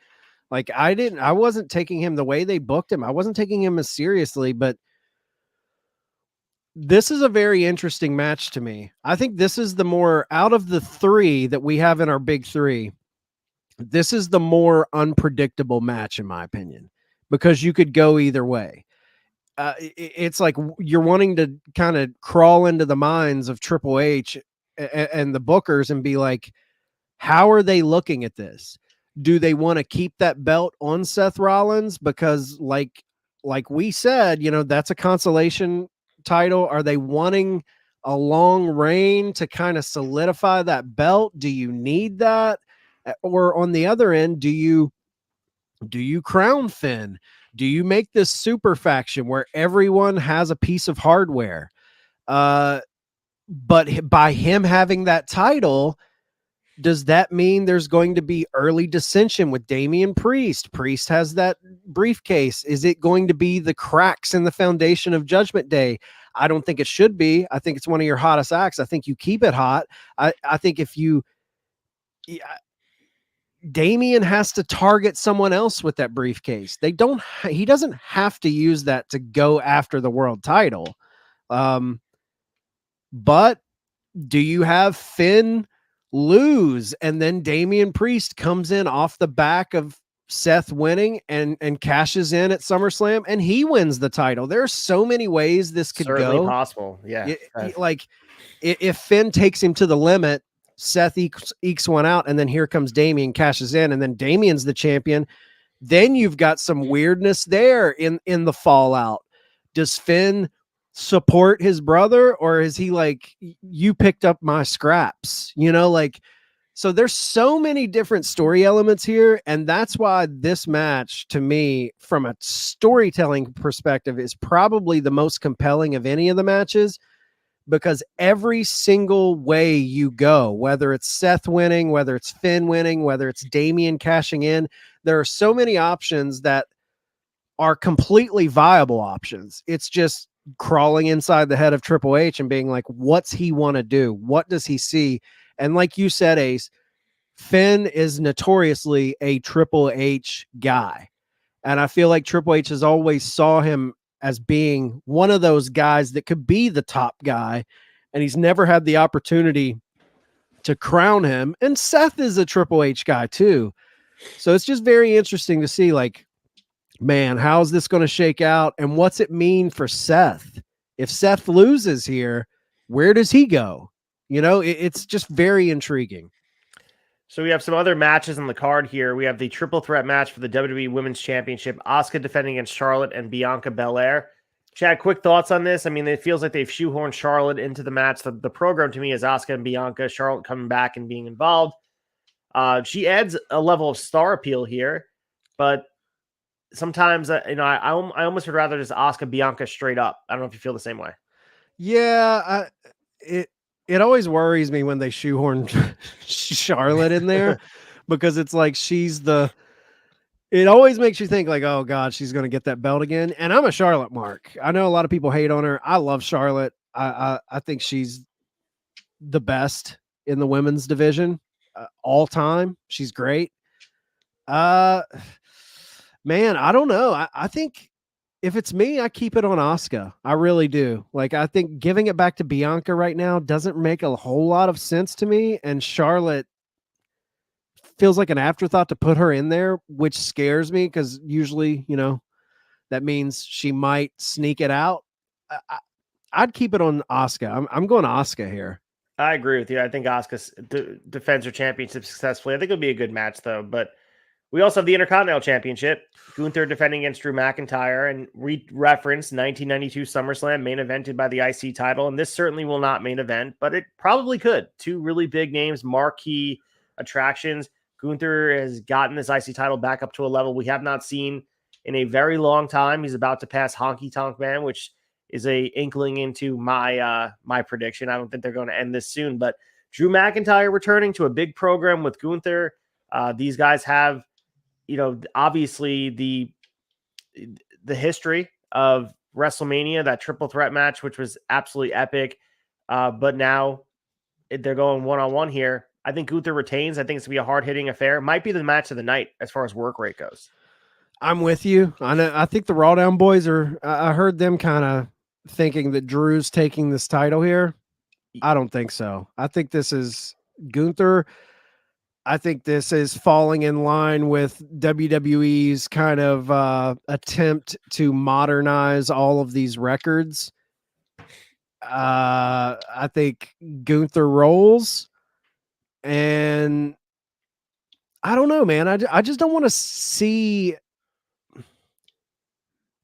Like I wasn't taking him the way they booked him. I wasn't taking him as seriously, but this is a very interesting match to me. I think this is the more, out of the three that we have in our big three, this is the more unpredictable match in my opinion, because you could go either way. It's like you're wanting to kind of crawl into the minds of Triple H and the bookers and be like, how are they looking at this? Do they want to keep that belt on Seth Rollins? Because like we said, that's a consolation title. Are they wanting a long reign to kind of solidify that belt? Do you need that? Or on the other end, do you crown Finn? Do you make this super faction where everyone has a piece of hardware? But by him having that title, does that mean there's going to be early dissension with Damian Priest? Priest has that briefcase. Is it going to be the cracks in the foundation of Judgment Day? I don't think it should be. I think it's one of your hottest acts. I think you keep it hot. I think if you... Damian has to target someone else with that briefcase. He doesn't have to use that to go after the world title. But do you have Finn lose and then Damian Priest comes in off the back of Seth winning and cashes in at SummerSlam and he wins the title? There are so many ways this could Certainly go. possible. Yeah. Like if Finn takes him to the limit, Seth ekes one out, and then here comes Damian, cashes in, and then Damian's the champion. Then you've got some weirdness there in the fallout. Does Finn support his brother, or is he like, you picked up my scraps? So there's so many different story elements here, and that's why this match, to me, from a storytelling perspective, is probably the most compelling of any of the matches. Because every single way you go, whether it's Seth winning, whether it's Finn winning, whether it's Damian cashing in, there are so many options that are completely viable options. It's just crawling inside the head of Triple H and being like, what's he want to do? What does he see? And like you said, Ace, Finn is notoriously a Triple H guy. And I feel like Triple H has always saw him as being one of those guys that could be the top guy, and he's never had the opportunity to crown him. And Seth is a Triple H guy too. So it's just very interesting to see, like, man, how is this going to shake out? And what's it mean for Seth? If Seth loses here, where does he go? It's just very intriguing. So we have some other matches on the card here. We have the triple threat match for the WWE Women's Championship. Asuka defending against Charlotte and Bianca Belair. Chad, quick thoughts on this? I mean, it feels like they've shoehorned Charlotte into the match. The program to me is Asuka and Bianca. Charlotte coming back and being involved. She adds a level of star appeal here, but sometimes, I almost would rather just Asuka Bianca straight up. I don't know if you feel the same way. Yeah, it always worries me when they shoehorn Charlotte in there because it's like it always makes you think like, oh God, she's going to get that belt again. And I'm a Charlotte mark. I know a lot of people hate on her. I love Charlotte. I think she's the best in the women's division all time. She's great. Man, I don't know. I think if it's me, I keep it on Asuka. I really do. Like, I think giving it back to Bianca right now doesn't make a whole lot of sense to me. And Charlotte feels like an afterthought to put her in there, which scares me because usually, that means she might sneak it out. I'd keep it on Asuka. I'm going Asuka here. I agree with you. I think Asuka defends her championship successfully. I think it'll be a good match, though. But we also have the Intercontinental Championship. Gunther defending against Drew McIntyre, and referenced 1992 SummerSlam main evented by the IC title. And this certainly will not main event, but it probably could. Two really big names, marquee attractions. Gunther has gotten this IC title back up to a level we have not seen in a very long time. He's about to pass Honky Tonk Man, which is a inkling into my prediction. I don't think they're going to end this soon, but Drew McIntyre returning to a big program with Gunther. These guys have, obviously the history of WrestleMania, that triple threat match, which was absolutely epic. But now they're going one-on-one here. I think Gunther retains. I think it's going to be a hard-hitting affair. Might be the match of the night as far as work rate goes. I'm with you. I think the Raw Down Boys I heard them kind of thinking that Drew's taking this title here. I don't think so. I think this is Gunther. I think this is falling in line with WWE's kind of attempt to modernize all of these records. I think Gunther rolls, and I don't know, man. I just don't want to see.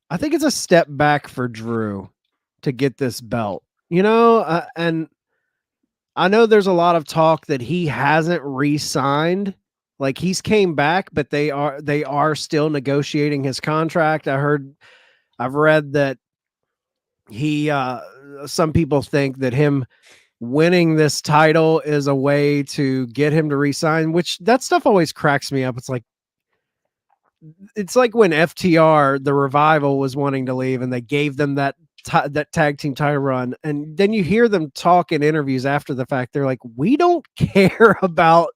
I think it's a step back for Drew to get this belt, and I know there's a lot of talk that he hasn't re-signed. Like, he's came back, but they are still negotiating his contract. I've read that some people think that him winning this title is a way to get him to re-sign, which that stuff always cracks me up. It's like when FTR, the Revival, was wanting to leave and they gave them that tag team title run. And then you hear them talk in interviews after the fact. They're like, we don't care about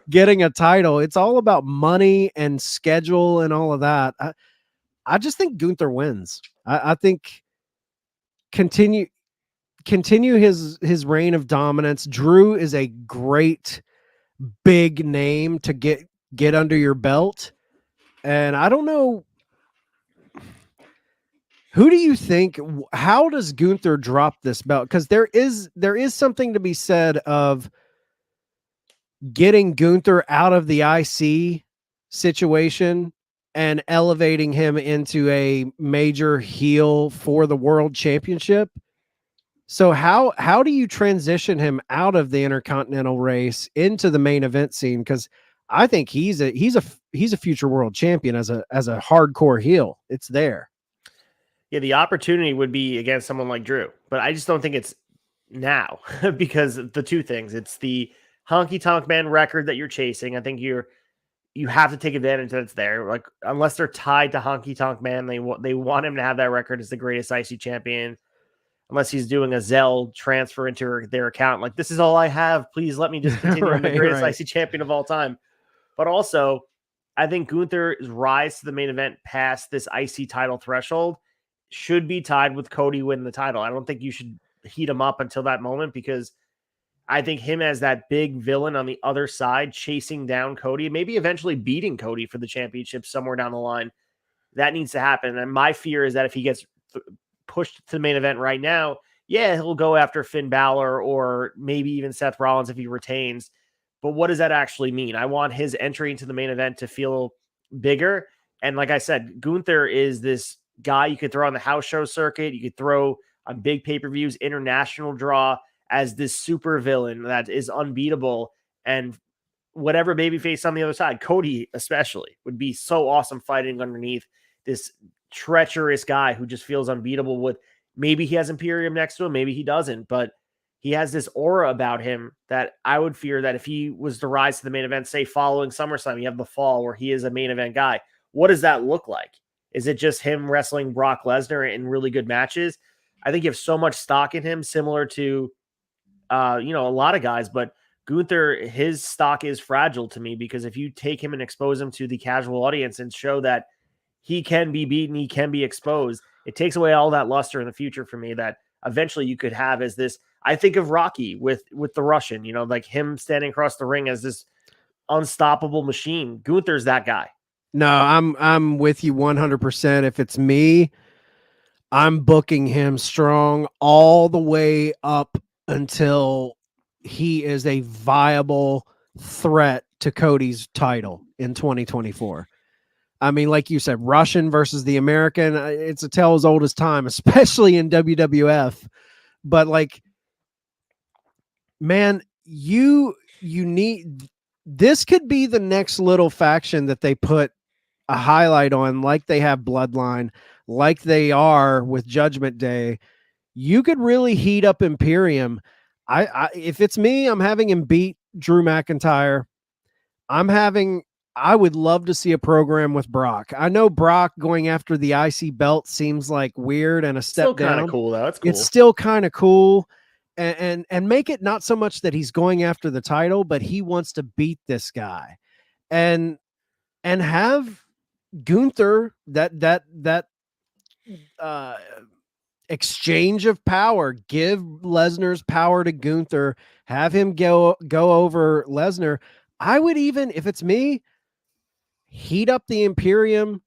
getting a title. It's all about money and schedule and all of that. I just think Gunther wins. I think continue his reign of dominance. Drew is a great big name to get under your belt. And I don't know, who do you think, how does Gunther drop this belt? Because there is something to be said of getting Gunther out of the IC situation and elevating him into a major heel for the world championship. So how do you transition him out of the Intercontinental race into the main event scene? Because I think he's a future world champion as a hardcore heel. It's there. Yeah, the opportunity would be against someone like Drew, but I just don't think it's now because the two things. It's the Honky Tonk Man record that you're chasing. I think you have to take advantage that it's there. Like, unless they're tied to Honky Tonk Man, they want him to have that record as the greatest IC champion. Unless he's doing a Zelle transfer into their account, like, this is all I have. Please let me just continue. I'm the greatest IC champion of all time. But also, I think Gunther's rise to the main event past this IC title threshold should be tied with Cody winning the title. I don't think you should heat him up until that moment, because I think him as that big villain on the other side, chasing down Cody, maybe eventually beating Cody for the championship somewhere down the line, that needs to happen. And my fear is that if he gets pushed to the main event right now, yeah, he'll go after Finn Balor or maybe even Seth Rollins if he retains. But what does that actually mean? I want his entry into the main event to feel bigger. And like I said, Gunther is this guy you could throw on the house show circuit. You could throw on big pay-per-views, international draw, as this super villain that is unbeatable. And whatever babyface on the other side, Cody especially, would be so awesome fighting underneath this treacherous guy who just feels unbeatable. With maybe he has Imperium next to him, maybe he doesn't, but he has this aura about him that I would fear that if he was to rise to the main event, say following SummerSlam, you have the fall where he is a main event guy. What does that look like? Is it just him wrestling Brock Lesnar in really good matches? I think you have so much stock in him, similar to, a lot of guys, but Gunther, his stock is fragile to me because if you take him and expose him to the casual audience and show that he can be beaten, he can be exposed, it takes away all that luster in the future for me that eventually you could have as this. I think of Rocky with the Russian, like him standing across the ring as this unstoppable machine. Gunther's that guy. No, I'm with you 100%. If it's me, I'm booking him strong all the way up until he is a viable threat to Cody's title in 2024. I mean, like you said, Russian versus the American, it's a tale as old as time, especially in WWF. But like, man, you need, this could be the next little faction that they put a highlight on, like they have Bloodline, like they are with Judgment Day. You could really heat up Imperium. If it's me, I'm having him beat Drew McIntyre. I would love to see a program with Brock. I know Brock going after the IC belt seems like weird and a step Still down. kind of cool though. It's cool. It's still kind of cool. And make it not so much that he's going after the title, but he wants to beat this guy. And have Gunther, that exchange of power, give Lesnar's power to Gunther, have him go over Lesnar. I would even, if it's me, heat up the Imperium,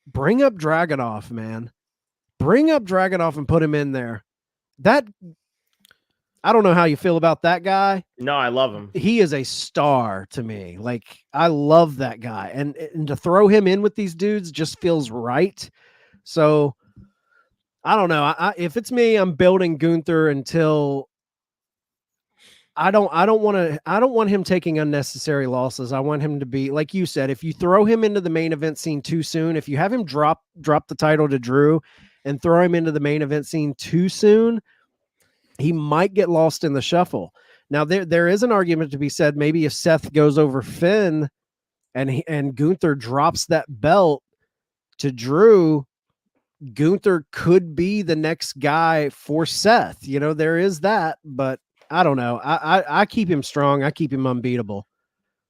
bring up Dragunov, man. Bring up Dragunov and put him in there. I don't know how you feel about that guy. No, I love him. He is a star to me. Like, I love that guy. And to throw him in with these dudes just feels right. So I don't know. If it's me, I'm building Gunther until I don't want him taking unnecessary losses. I want him to be, like you said, if you throw him into the main event scene too soon, if you have him drop the title to Drew and throw him into the main event scene too soon, he might get lost in the shuffle. Now there is an argument to be said. Maybe if Seth goes over Finn and Gunther drops that belt to Drew, Gunther could be the next guy for Seth. There is that, but I don't know. I keep him strong. I keep him unbeatable.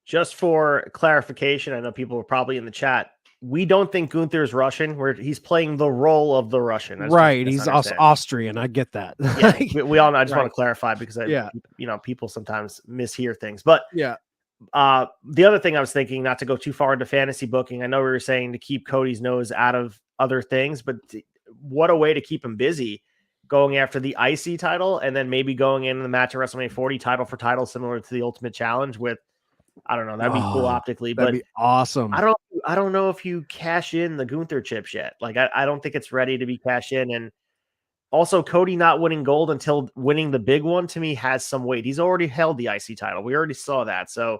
Just for clarification, I know people are probably in the chat. We don't think Gunther's Russian, where he's playing the role of the Russian. Right. He's Austrian. I get that. Yeah, we all know. I just want to clarify because people sometimes mishear things. But yeah. The other thing I was thinking, not to go too far into fantasy booking, I know we were saying to keep Cody's nose out of other things, but what a way to keep him busy going after the IC title and then maybe going in the match at WrestleMania 40 title for title, similar to the Ultimate Challenge with, I don't know, that'd be cool optically, that'd be awesome. I don't know if you cash in the Gunther chips yet. Like, I don't think it's ready to be cashed in. And also Cody not winning gold until winning the big one to me has some weight. He's already held the IC title. We already saw that. So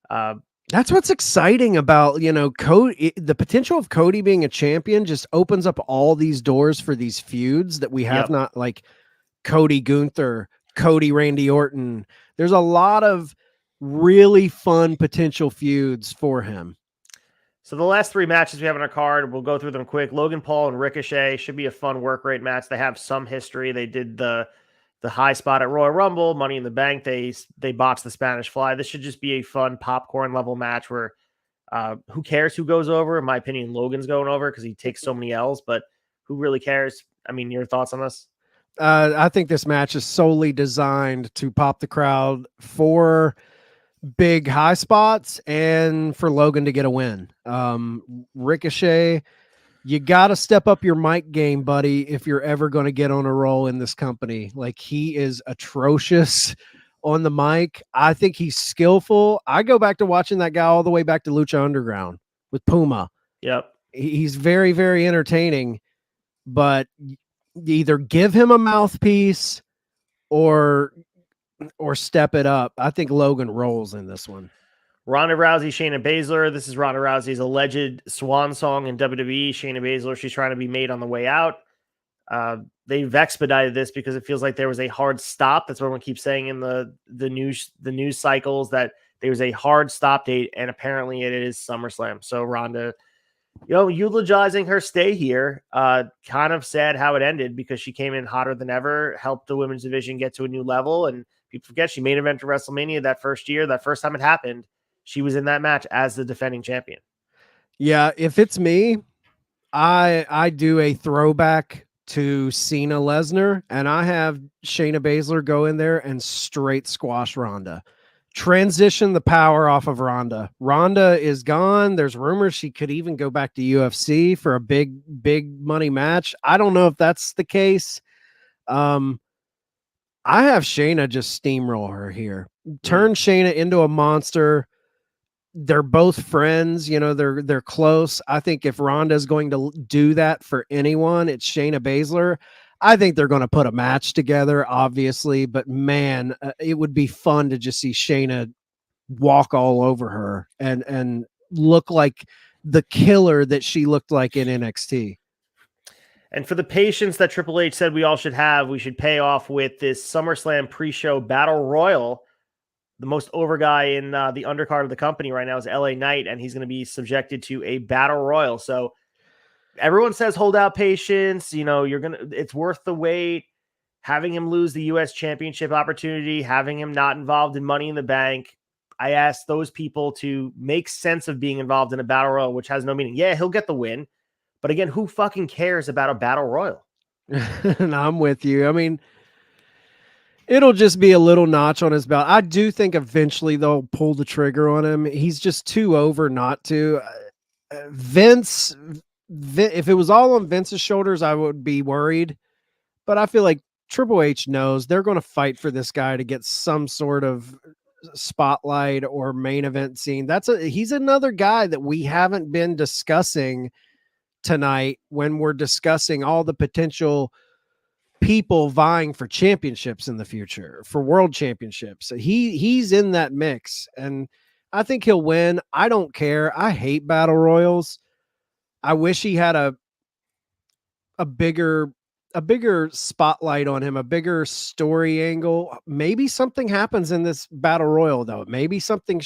that's what's exciting about, Cody. The potential of Cody being a champion just opens up all these doors for these feuds that we have not, like Cody Gunther, Cody Randy Orton. There's a lot of really fun potential feuds for him. So the last three matches we have on our card, we'll go through them quick. Logan Paul and Ricochet should be a fun work rate match. They have some history. They did the high spot at Royal Rumble, Money in the Bank. They botched the Spanish Fly. This should just be a fun popcorn level match where who cares who goes over? In my opinion, Logan's going over because he takes so many L's, but who really cares? I mean, your thoughts on this? I think this match is solely designed to pop the crowd for big high spots and for Logan to get a win. Ricochet, you got to step up your mic game, buddy, if you're ever going to get on a roll in this company. Like, he is atrocious on the mic. I think he's skillful. I go back to watching that guy all the way back to Lucha Underground with Puma. Yep. He's very, very entertaining, but either give him a mouthpiece or step it up. I think Logan rolls in this one. Ronda Rousey, Shayna Baszler. This is Ronda Rousey's alleged swan song in WWE. Shayna Baszler, she's trying to be made on the way out. They've expedited this because it feels like there was a hard stop. That's what everyone keeps saying in the news cycles, that there was a hard stop date, and apparently it is SummerSlam. So Ronda, eulogizing her stay here. Kind of sad how it ended, because she came in hotter than ever, helped the women's division get to a new level, and people forget she main evented WrestleMania that first year. That first time it happened, she was in that match as the defending champion. Yeah, if it's me, I do a throwback to Cena Lesnar, and I have Shayna Baszler go in there and straight squash Ronda. Transition the power off of Ronda. Ronda is gone. There's rumors she could even go back to UFC for a big money match. I don't know if that's the case. I have Shayna just steamroll her here. Turn Shayna into a monster. They're both friends, they're close. I think if Ronda is going to do that for anyone, it's Shayna Baszler. I think they're going to put a match together, obviously, but man, it would be fun to just see Shayna walk all over her and look like the killer that she looked like in NXT. And for the patience that Triple H said we all should have, we should pay off with this SummerSlam pre-show Battle Royal. The most over guy in the undercard of the company right now is LA Knight, and he's going to be subjected to a battle royal. So everyone says hold out patience. It's worth the wait. Having him lose the U.S. Championship opportunity, having him not involved in Money in the Bank. I asked those people to make sense of being involved in a battle royal, which has no meaning. Yeah, he'll get the win, but again, who fucking cares about a battle royal? And I'm with you. I mean, it'll just be a little notch on his belt. I do think eventually they'll pull the trigger on him. He's just too over not to. Vince, if it was all on Vince's shoulders, I would be worried. But I feel like Triple H knows they're going to fight for this guy to get some sort of spotlight or main event scene. He's another guy that we haven't been discussing tonight when we're discussing all the potential people vying for championships in the future, for world championships. He's in that mix, and I think he'll win. I don't care. I hate battle royals. I wish he had a bigger spotlight on him, a bigger story angle. Maybe something happens in this battle royal, though. Maybe something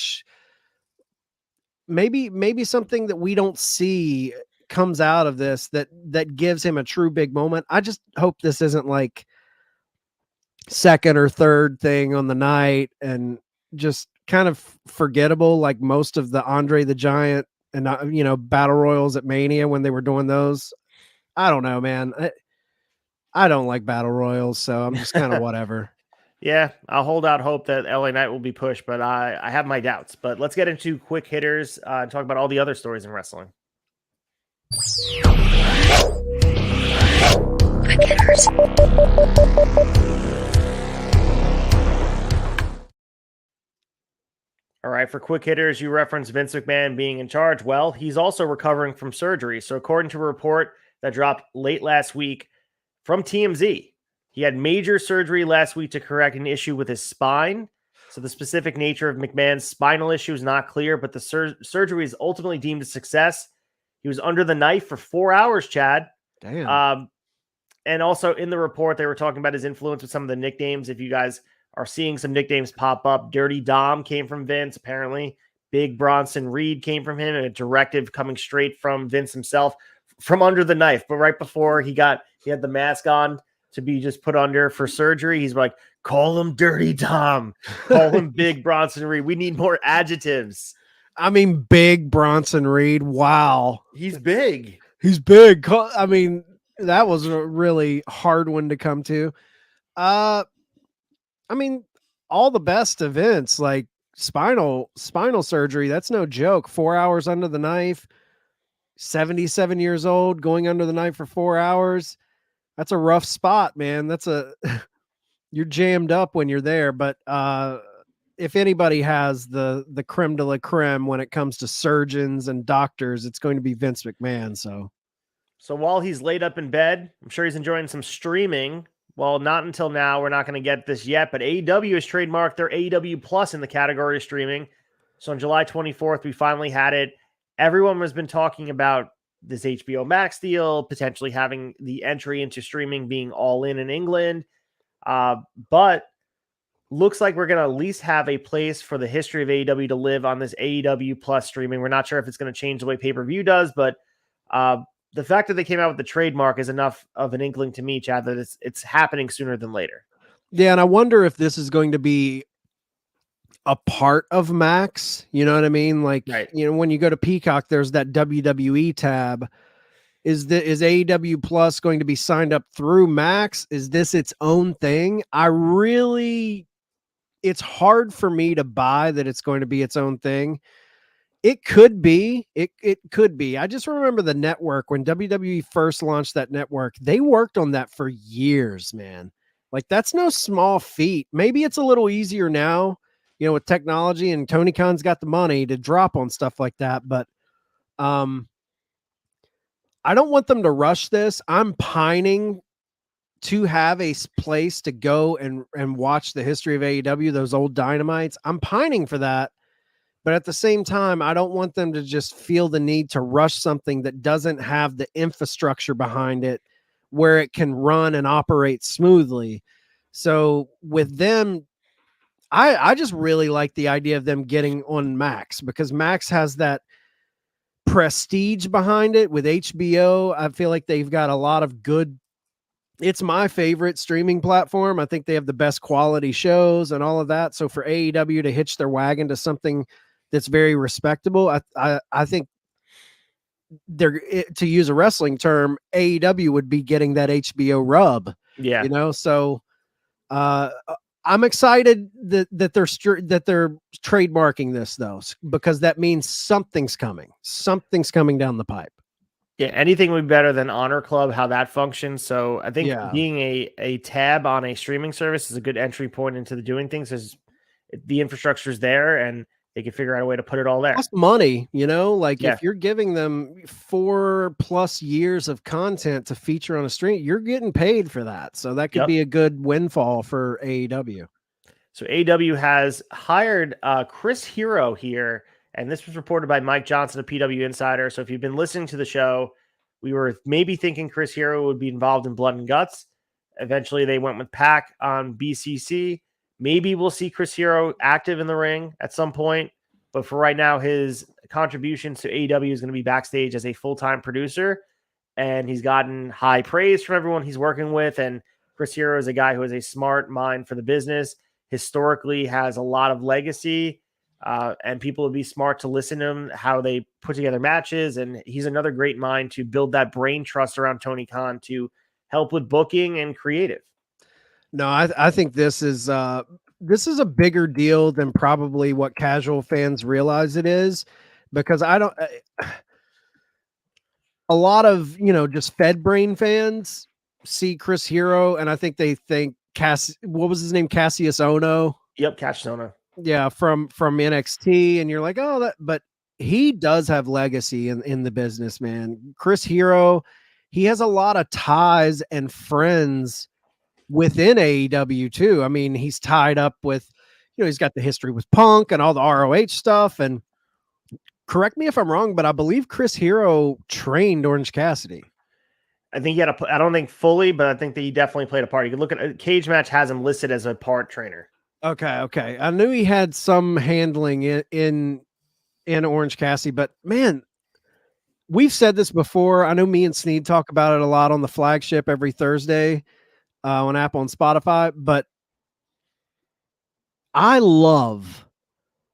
maybe something that we don't see comes out of this that gives him a true big moment. I just hope this isn't like second or third thing on the night and just kind of forgettable, like most of the Andre the Giant and battle royals at Mania when they were doing those. I don't know, man. I don't like battle royals, so I'm just kind of whatever. Yeah, I'll hold out hope that LA Knight will be pushed, but I have my doubts. But let's get into quick hitters and talk about all the other stories in wrestling. Quick hitters. All right, for quick hitters, you referenced Vince McMahon being in charge. Well, he's also recovering from surgery. So according to a report that dropped late last week from TMZ, he had major surgery last week to correct an issue with his spine. So the specific nature of McMahon's spinal issue is not clear, but the surgery is ultimately deemed a success. He was under the knife for 4 hours, Chad. Damn. And also in the report, they were talking about his influence with some of the nicknames. If you guys are seeing some nicknames pop up, Dirty Dom came from Vince, apparently. Big Bronson Reed came from him, and a directive coming straight from Vince himself from under the knife. But right before he had the mask on to be just put under for surgery, he's like, call him Dirty Dom. Call him Big Bronson Reed. We need more adjectives. I mean, Big Bronson Reed. Wow. He's big. He's big. I mean, that was a really hard one to come to. I mean, all the best to Vince, like spinal surgery. That's no joke. 4 hours under the knife, 77 years old, going under the knife for 4 hours. That's a rough spot, man. You're jammed up when you're there. But if anybody has the creme de la creme when it comes to surgeons and doctors, it's going to be Vince McMahon. So while he's laid up in bed, I'm sure he's enjoying some streaming. Well, not until now. We're not going to get this yet, but AEW has trademarked their AEW Plus in the category of streaming. So on July 24th, we finally had it. Everyone has been talking about this HBO Max deal, potentially having the entry into streaming being all in England. But looks like we're going to at least have a place for the history of AEW to live on this AEW Plus streaming. We're not sure if it's going to change the way pay-per-view does, but the fact that they came out with the trademark is enough of an inkling to me, Chad, that it's happening sooner than later. Yeah, and I wonder if this is going to be a part of Max. You know what I mean? Like, right. When you go to Peacock, there's that WWE tab. Is AEW Plus going to be signed up through Max? Is this its own thing? It's hard for me to buy that it's going to be its own thing. It could be. It could be. I just remember the network when WWE first launched that network. They worked on that for years, man. Like, that's no small feat. Maybe it's a little easier now, with technology, and Tony Khan's got the money to drop on stuff like that. But I don't want them to rush this. I'm pining to have a place to go and watch the history of AEW, those old Dynamites. I'm pining for that. But at the same time, I don't want them to just feel the need to rush something that doesn't have the infrastructure behind it where it can run and operate smoothly. So with them, I just really like the idea of them getting on Max, because Max has that prestige behind it. With HBO, I feel like they've got a lot of good. It's my favorite streaming platform. I think they have the best quality shows and all of that. So for AEW to hitch their wagon to something that's very respectable, I think to use a wrestling term, AEW would be getting that HBO rub. Yeah. So I'm excited that they're trademarking this, though, because that means something's coming. Something's coming down the pipe. Yeah, anything would be better than Honor Club, how that functions. So I think being a tab on a streaming service is a good entry point into the doing things, as the infrastructure is there and they can figure out a way to put it all there. Plus money, if you're giving them 4+ years of content to feature on a stream, you're getting paid for that. So that could be a good windfall for AEW. So AEW has hired Chris Hero here, and this was reported by Mike Johnson of PW Insider. So if you've been listening to the show, we were maybe thinking Chris Hero would be involved in Blood and Guts. Eventually they went with Pac on BCC. Maybe we'll see Chris Hero active in the ring at some point, but for right now, his contributions to AEW is going to be backstage as a full-time producer, and he's gotten high praise from everyone he's working with. And Chris Hero is a guy who has a smart mind for the business, historically has a lot of legacy, and people would be smart to listen to him, how they put together matches. And he's another great mind to build that brain trust around Tony Khan to help with booking and creative. No, I think this is a bigger deal than probably what casual fans realize it is, because a lot of, just fed brain fans see Chris Hero, and I think they think what was his name? Cassius Ohno. Yep. Cassius Ohno. Yeah. From NXT. And you're like, oh, but he does have legacy in the business, man. Chris Hero, he has a lot of ties and friends within AEW too. I mean, he's tied up with, he's got the history with Punk and all the ROH stuff. And correct me if I'm wrong, but I believe Chris Hero trained Orange Cassidy. I think I don't think fully, but I think that he definitely played a part. You can look at Cage Match, has him listed as a part trainer. Okay. I knew he had some handling in Orange Cassidy, but man, we've said this before. I know me and Sneed talk about it a lot on the flagship every Thursday on Apple and Spotify, but I love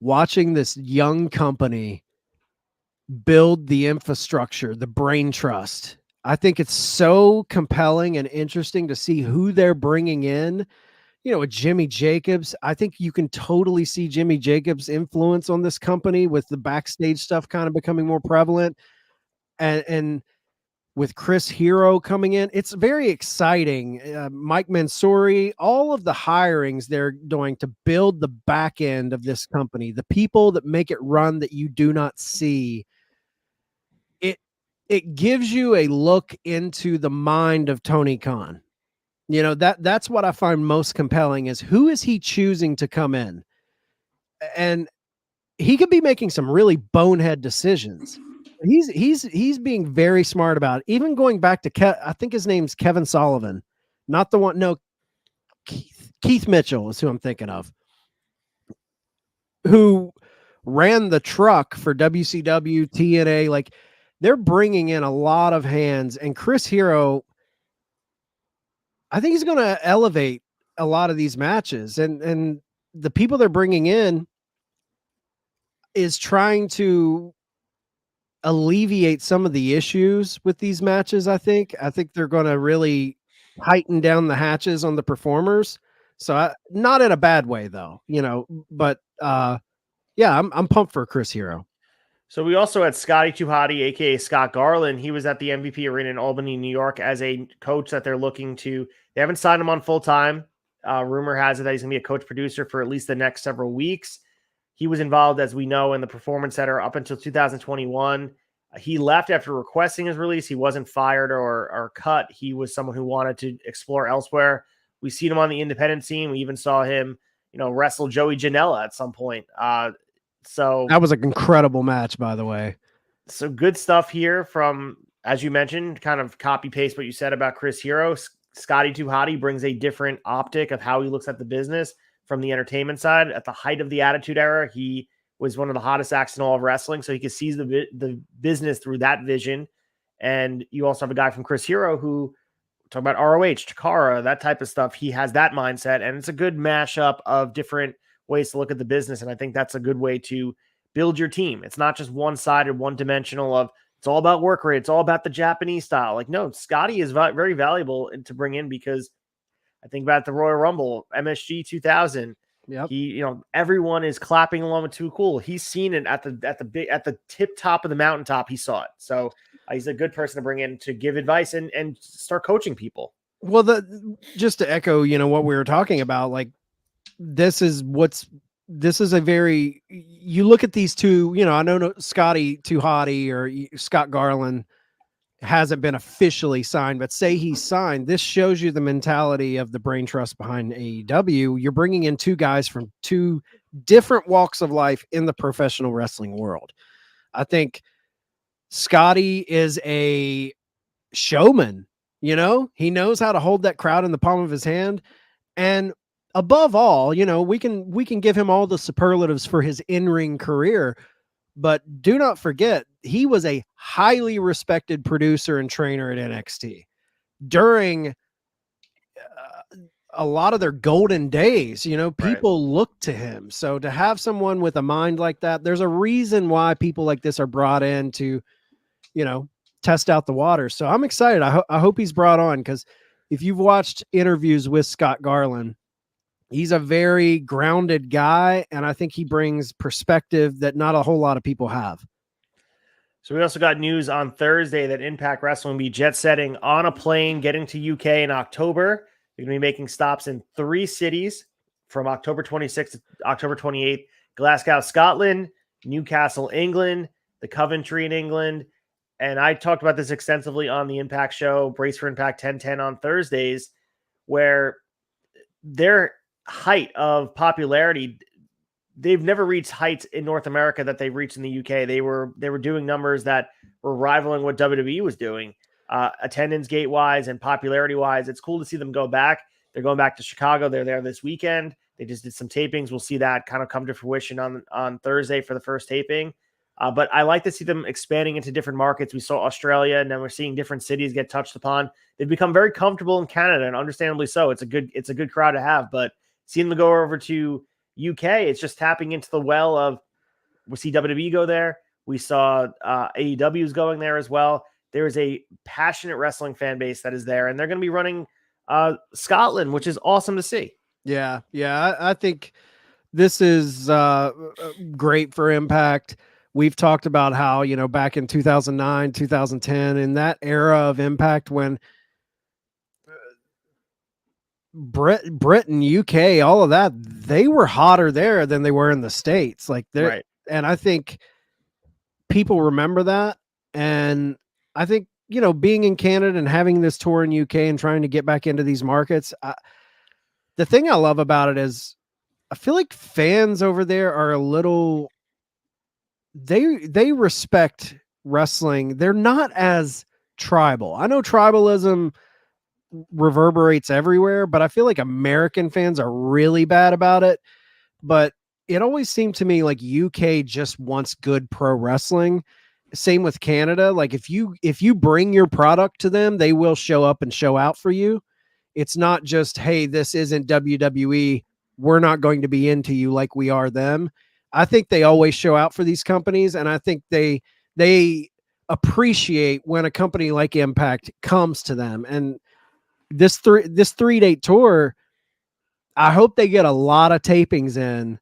watching this young company build the infrastructure, the brain trust. I think it's so compelling and interesting to see who they're bringing in. With Jimmy Jacobs, I think you can totally see Jimmy Jacobs' influence on this company with the backstage stuff kind of becoming more prevalent. And with Chris Hero coming in, it's very exciting. Mike Mansouri, all of the hirings they're doing to build the back end of this company, the people that make it run that you do not see. It gives you a look into the mind of Tony Khan. That's what I find most compelling, is who is he choosing to come in? And he could be making some really bonehead decisions, He's being very smart about it. Even going back to I think his name's Kevin Sullivan, not the one. No, Keith Mitchell is who I'm thinking of, who ran the truck for WCW, TNA. Like, they're bringing in a lot of hands, and Chris Hero, I think he's going to elevate a lot of these matches, and the people they're bringing in is trying to alleviate some of the issues with these matches. I think they're going to really heighten down the hatches on the performers. So not in a bad way though, but yeah, I'm pumped for Chris Hero. So we also had Scotty Tuhati, aka Scott Garland. He was at the MVP Arena in Albany, New York, as a coach that they're looking to. They haven't signed him on full time. Rumor has it that he's going to be a coach producer for at least the next several weeks. He was involved, as we know, in the Performance Center up until 2021. He left after requesting his release. He wasn't fired or cut. He was someone who wanted to explore elsewhere. We've seen him on the independent scene. We even saw him, wrestle Joey Janela at some point. So that was an incredible match, by the way. So good stuff here from, as you mentioned, kind of copy paste what you said about Chris Hero. Scotty Tuhati brings a different optic of how he looks at the business from the entertainment side. At the height of the Attitude Era, he was one of the hottest acts in all of wrestling, so he could seize the business through that vision. And you also have a guy from Chris Hero who, talk about ROH, Chikara, that type of stuff. He has that mindset, and it's a good mashup of different ways to look at the business. And I think that's a good way to build your team. It's not just one-sided, one-dimensional of it's all about work rate. It's all about the Japanese style. Like, no, Scotty is very valuable to bring in, because I think about the Royal Rumble, MSG 2000. Yep. He, everyone is clapping along with Too Cool. He's seen it at the tip top of the mountaintop. He saw it. So he's a good person to bring in to give advice and start coaching people. Well, just to echo, what we were talking about, like, this is a very, you look at these two, I know Scotty Tuhati or Scott Garland hasn't been officially signed, but say he's signed, this shows you the mentality of the brain trust behind AEW. You're bringing in two guys from two different walks of life in the professional wrestling world. I think Scotty is a showman, he knows how to hold that crowd in the palm of his hand. And above all, we can give him all the superlatives for his in-ring career, but do not forget, he was a highly respected producer and trainer at NXT during a lot of their golden days. People look to him. So to have someone with a mind like that, there's a reason why people like this are brought in to, test out the waters. So I'm excited. I hope he's brought on, because if you've watched interviews with Scott Garland, he's a very grounded guy, and I think he brings perspective that not a whole lot of people have. So we also got news on Thursday that Impact Wrestling will be jet setting on a plane, getting to UK in October. They're going to be making stops in 3 cities from October 26th to October 28th. Glasgow, Scotland, Newcastle, England, the Coventry in England. And I talked about this extensively on the Impact show, Brace for Impact 1010 on Thursdays, where their height of popularity, they've never reached heights in North America that they've reached in the UK. They were doing numbers that were rivaling what WWE was doing, attendance gate wise and popularity wise. It's cool to see them go back. They're going back to Chicago. They're there this weekend. They just did some tapings. We'll see that kind of come to fruition on Thursday for the first taping. But I like to see them expanding into different markets. We saw Australia, and then we're seeing different cities get touched upon. They've become very comfortable in Canada, and understandably so. It's a good crowd to have. But seeing them go over to UK, it's just tapping into the well of, we see WWE go there. We saw AEW is going there as well. There is a passionate wrestling fan base that is there, and they're going to be running Scotland, which is awesome to see. Yeah. I think this is great for Impact. We've talked about how, back in 2009, 2010, in that era of Impact, when Britain, UK, all of that, they were hotter there than they were in the States. Like, right. And I think people remember that. And I think, being in Canada and having this tour in UK and trying to get back into these markets, the thing I love about it is I feel like fans over there are a little, they respect wrestling, they're not as tribal. I know tribalism reverberates everywhere, but I feel like American fans are really bad about it. But it always seemed to me like UK just wants good pro wrestling. Same with Canada. Like if you bring your product to them, they will show up and show out for you. It's not just, hey, this isn't WWE. We're not going to be into you like we are them. I think they always show out for these companies, and I think they appreciate when a company like Impact comes to them. And this 3-date tour, I hope they get a lot of tapings in.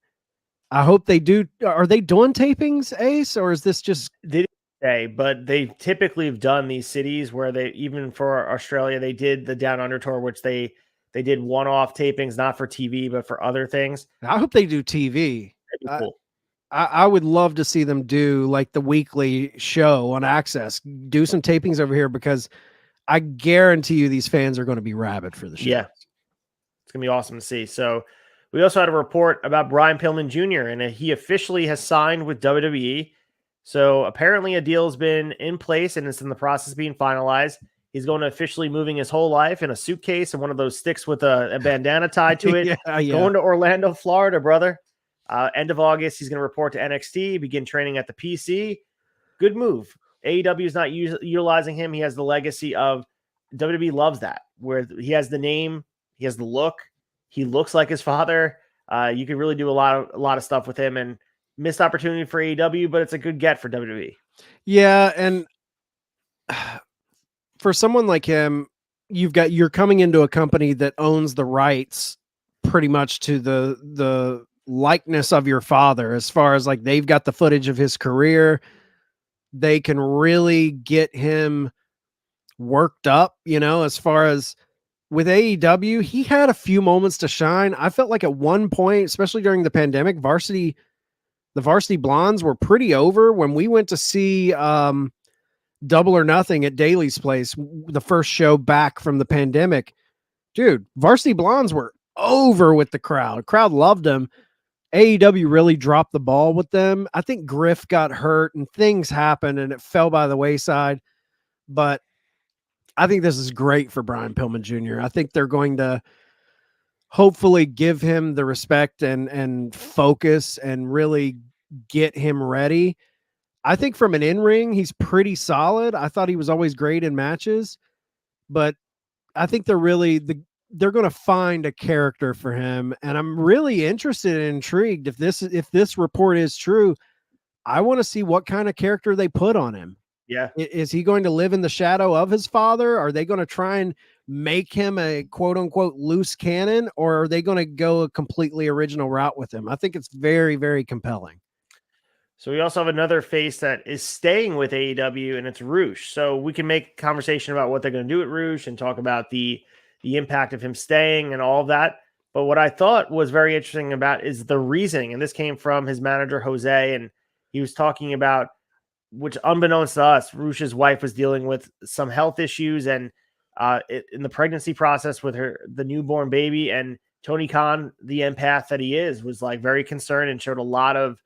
I hope they do. Are they doing tapings, Ace, or is this just They didn't say, but they typically have done these cities where they, even for Australia, they did the Down Under tour, which they did one-off tapings, not for TV, but for other things. I hope they do TV. That'd be cool. I would love to see them do like the weekly show on Access, do some tapings over here, because I guarantee you these fans are going to be rabid for the show. Yeah. It's going to be awesome to see. So we also had a report about Brian Pillman Jr., and he officially has signed with WWE. So apparently a deal has been in place and it's in the process of being finalized. He's going to officially moving his whole life in a suitcase and one of those sticks with a bandana tied to it. Yeah. Going to Orlando, Florida, brother. End of August, he's going to report to NXT, begin training at the PC. Good move. AEW is not utilizing him. He has the legacy of WWE loves that, where he has the name, he has the look, he looks like his father. You could really do a lot of stuff with him, and missed opportunity for AEW, but it's a good get for WWE. Yeah, and for someone like him, you're coming into a company that owns the rights pretty much to the likeness of your father, as far as like they've got the footage of his career. They can really get him worked up, as far as with AEW, he had a few moments to shine. I felt like at one point, especially during the pandemic, the Varsity Blondes were pretty over. When we went to see Double or Nothing at Daly's place, the first show back from the pandemic, dude, Varsity Blondes were over with the crowd. The crowd loved them. AEW really dropped the ball with them. I think Griff got hurt and things happened and it fell by the wayside. But I think this is great for Brian Pillman Jr. I think they're going to hopefully give him the respect and focus and really get him ready. I think from an in-ring, he's pretty solid. I thought he was always great in matches, but I think they're going to find a character for him. And I'm really interested and intrigued. If this report is true, I want to see what kind of character they put on him. Yeah. Is he going to live in the shadow of his father? Are they going to try and make him a quote unquote loose cannon, or are they going to go a completely original route with him? I think it's very, very compelling. So we also have another face that is staying with AEW, and it's Roosh. So we can make conversation about what they're going to do at Roosh and talk about the impact of him staying and all of that. But what I thought was very interesting about is the reasoning, and this came from his manager, Jose, and he was talking about, which unbeknownst to us, Roosh's wife was dealing with some health issues and in the pregnancy process with the newborn baby. And Tony Khan, the empath that he is, was like very concerned and showed a lot of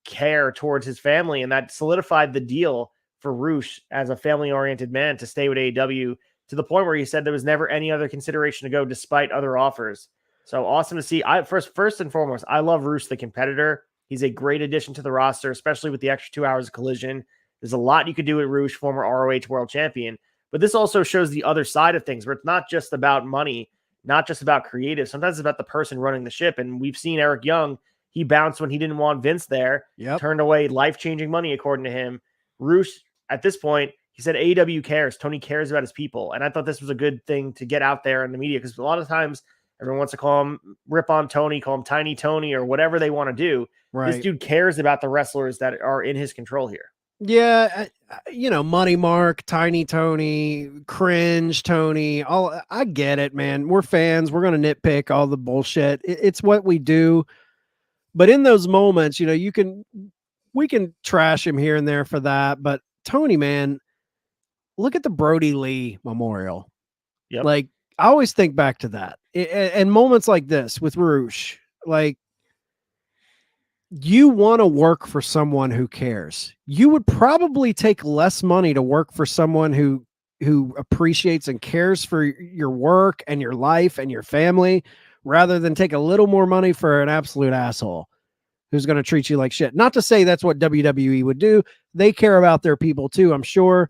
care towards his family. And that solidified the deal for Roosh as a family-oriented man to stay with AEW, to the point where he said there was never any other consideration to go despite other offers. So awesome to see. First and foremost, I love Roosh, the competitor. He's a great addition to the roster, especially with the extra 2 hours of Collision. There's a lot you could do with Roosh, former ROH world champion. But this also shows the other side of things, where it's not just about money, not just about creative. Sometimes it's about the person running the ship. And we've seen Eric Young. He bounced when he didn't want Vince there. Yep. Turned away life-changing money, according to him. Roosh, at this point, he said AEW cares. Tony cares about his people. And I thought this was a good thing to get out there in the media, because a lot of times everyone wants to call him, rip on Tony, call him Tiny Tony, or whatever they want to do. Right. This dude cares about the wrestlers that are in his control here. Yeah, Money Mark, Tiny Tony, Cringe Tony, I get it, man. We're fans. We're going to nitpick all the bullshit. It's what we do. But in those moments, we can trash him here and there for that. But Tony, man, look at the Brody Lee Memorial. Yep. Like, I always think back to that. And moments like this with Roosh, like, you want to work for someone who cares. You would probably take less money to work for someone who appreciates and cares for your work and your life and your family, rather than take a little more money for an absolute asshole who's going to treat you like shit. Not to say that's what WWE would do. They care about their people too, I'm sure.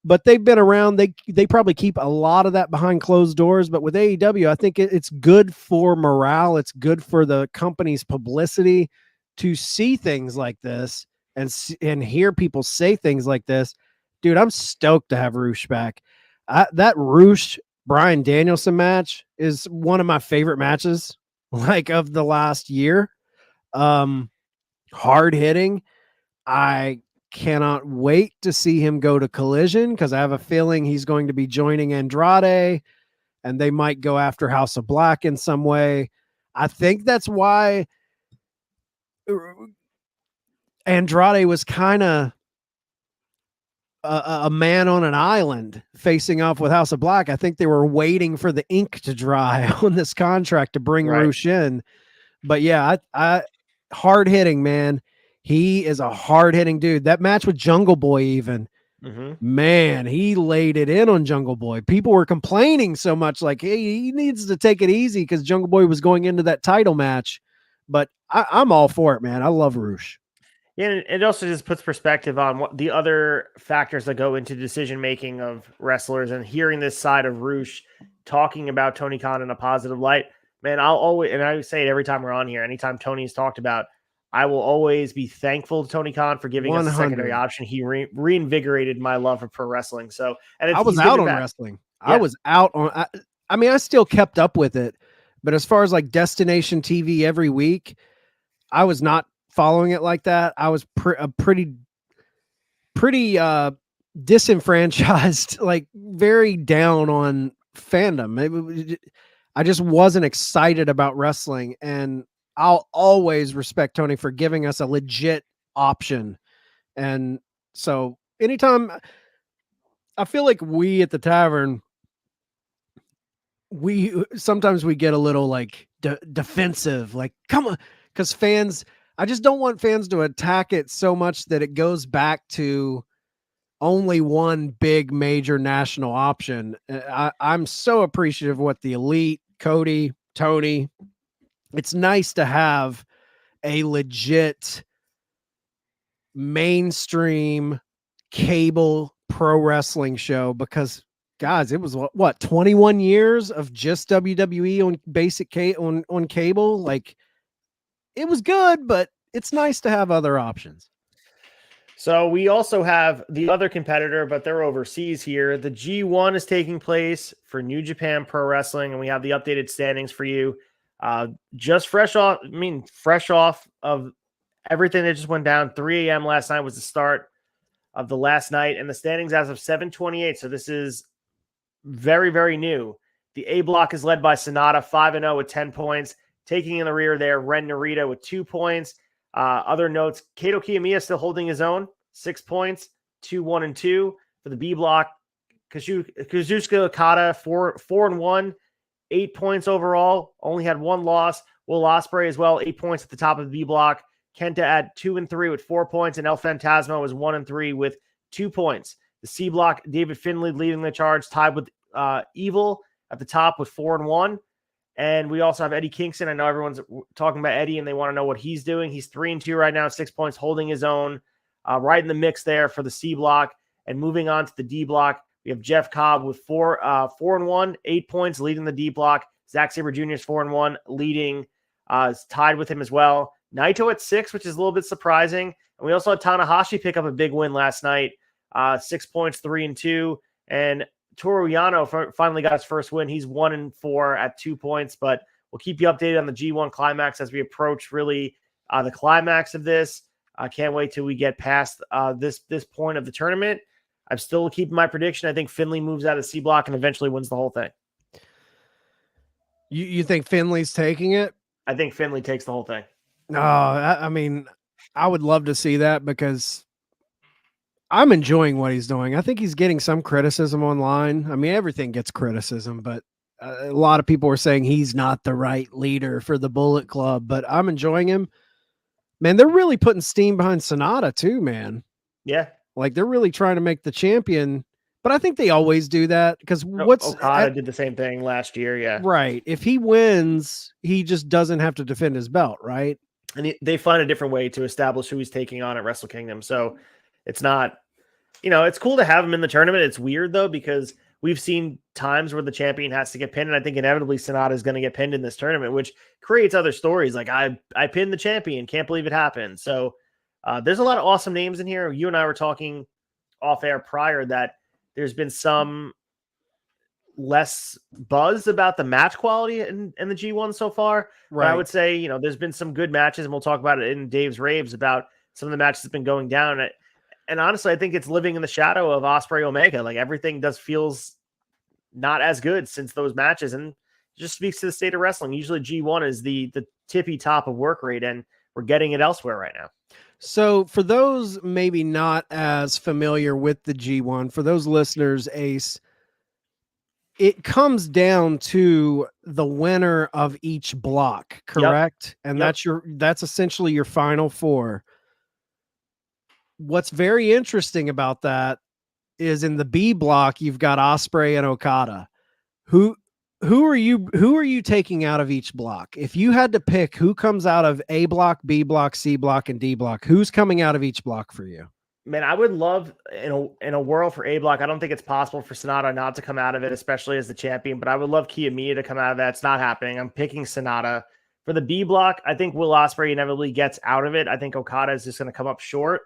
But they've been around. They probably keep a lot of that behind closed doors. But with AEW, I think it's good for morale. It's good for the company's publicity to see things like this and hear people say things like this. Dude, I'm stoked to have Roosh back. That Roosh Bryan Danielson match is one of my favorite matches, like, of the last year. Hard hitting. I cannot wait to see him go to Collision, because I have a feeling he's going to be joining Andrade, and they might go after House of Black in some way. I think that's why Andrade was kind of a man on an island facing off with House of Black. I think they were waiting for the ink to dry on this contract to bring Roosh in. But yeah, I hard hitting, man. He is a hard hitting dude. That match with Jungle Boy, even, man, he laid it in on Jungle Boy. People were complaining so much, like, hey, he needs to take it easy because Jungle Boy was going into that title match. But I'm all for it, man. I love Roosh. Yeah, and it also just puts perspective on what the other factors that go into decision making of wrestlers, and hearing this side of Roosh talking about Tony Khan in a positive light. Man, I'll always, and I say it every time we're on here, anytime Tony's talked about, I will always be thankful to Tony Khan for giving 100. us a secondary option. He reinvigorated my love for pro wrestling. So, and I was out on wrestling. Yeah. I was out on. I mean, I still kept up with it, but as far as like destination TV every week, I was not following it like that. I was pretty disenfranchised, like very down on fandom. I just wasn't excited about wrestling, and I'll always respect Tony for giving us a legit option. And so anytime, I feel like we at the Tavern, sometimes we get a little like defensive, like, come on, because fans, I just don't want fans to attack it so much that it goes back to only one big major national option. I'm so appreciative of what the Elite, Cody, Tony. It's nice to have a legit mainstream cable pro wrestling show, because guys, it was what 21 years of just WWE on basic on cable. Like, it was good, but it's nice to have other options. So we also have the other competitor, but they're overseas here. The G1 is taking place for New Japan Pro Wrestling, and we have the updated standings for you. Just fresh off of everything that just went down. 3 a.m. last night was the start of the last night, and the standings as of 7:28. So this is very, very new. The A block is led by Sonata, 5-0 with 10 points. Taking in the rear there, Ren Narita with 2 points. Other notes, Kato Kiyomiya still holding his own, 6 points, 2-1-2 for the B block. Kazuchika Okada, 4-1, 8 points overall, only had 1 loss. Will Ospreay as well, 8 points at the top of the B block. Kenta at 2-3 with 4 points, and El Fantasma was 1-3 with 2 points. The C block, David Finlay leading the charge, tied with Evil at the top with 4-1. And we also have Eddie Kingston. I know everyone's talking about Eddie and they want to know what he's doing. He's 3-2 right now, 6 points, holding his own, right in the mix there for the C block. And moving on to the D block, we have Jeff Cobb with 4-1, 8 points, leading the D block. Zack Sabre Jr. is 4-1, leading, is tied with him as well. Naito at 6, which is a little bit surprising. And we also had Tanahashi pick up a big win last night, 6 points, 3-2. And Toru Yano finally got his first win. He's 1-4 at 2 points, but we'll keep you updated on the G1 climax as we approach really the climax of this. I can't wait till we get past this point of the tournament. I'm still keeping my prediction. I think Finlay moves out of C block and eventually wins the whole thing. You think Finlay's taking it? I think Finlay takes the whole thing. No, I mean, I would love to see that, because I'm enjoying what he's doing. I think he's getting some criticism online. I mean, everything gets criticism, but a lot of people are saying he's not the right leader for the Bullet Club, but I'm enjoying him. Man, they're really putting steam behind Sonata too, man. Yeah. Like they're really trying to make the champion, but I think they always do that because what's Okada did the same thing last year. Yeah. right. If he wins, he just doesn't have to defend his belt, right? And they find a different way to establish who he's taking on at Wrestle Kingdom. So it's not, it's cool to have him in the tournament. It's weird though, because we've seen times where the champion has to get pinned. And I think inevitably Sonata is going to get pinned in this tournament, which creates other stories. Like I pinned the champion. Can't believe it happened. So there's a lot of awesome names in here. You and I were talking off air prior that there's been some less buzz about the match quality in the G1 so far. Right. But I would say, there's been some good matches, and we'll talk about it in Dave's raves about some of the matches that's been going down. And honestly, I think it's living in the shadow of Ospreay Omega. Like everything feels not as good since those matches, and it just speaks to the state of wrestling. Usually G1 is the tippy top of work rate, and we're getting it elsewhere right now. So for those maybe not as familiar with the G1, for those listeners, Ace, it comes down to the winner of each block, correct? Yep. And that's essentially your final four. What's very interesting about that is in the B block, you've got Ospreay and Okada. Who are you taking out of each block? If you had to pick who comes out of A block, B block, C block, and D block, who's coming out of each block for you? Man, I would love in a world for A block. I don't think it's possible for Sonata not to come out of it, especially as the champion, but I would love Kiyomiya to come out of that. It's not happening. I'm picking Sonata. For the B block, I think Will Ospreay inevitably gets out of it. I think Okada is just going to come up short.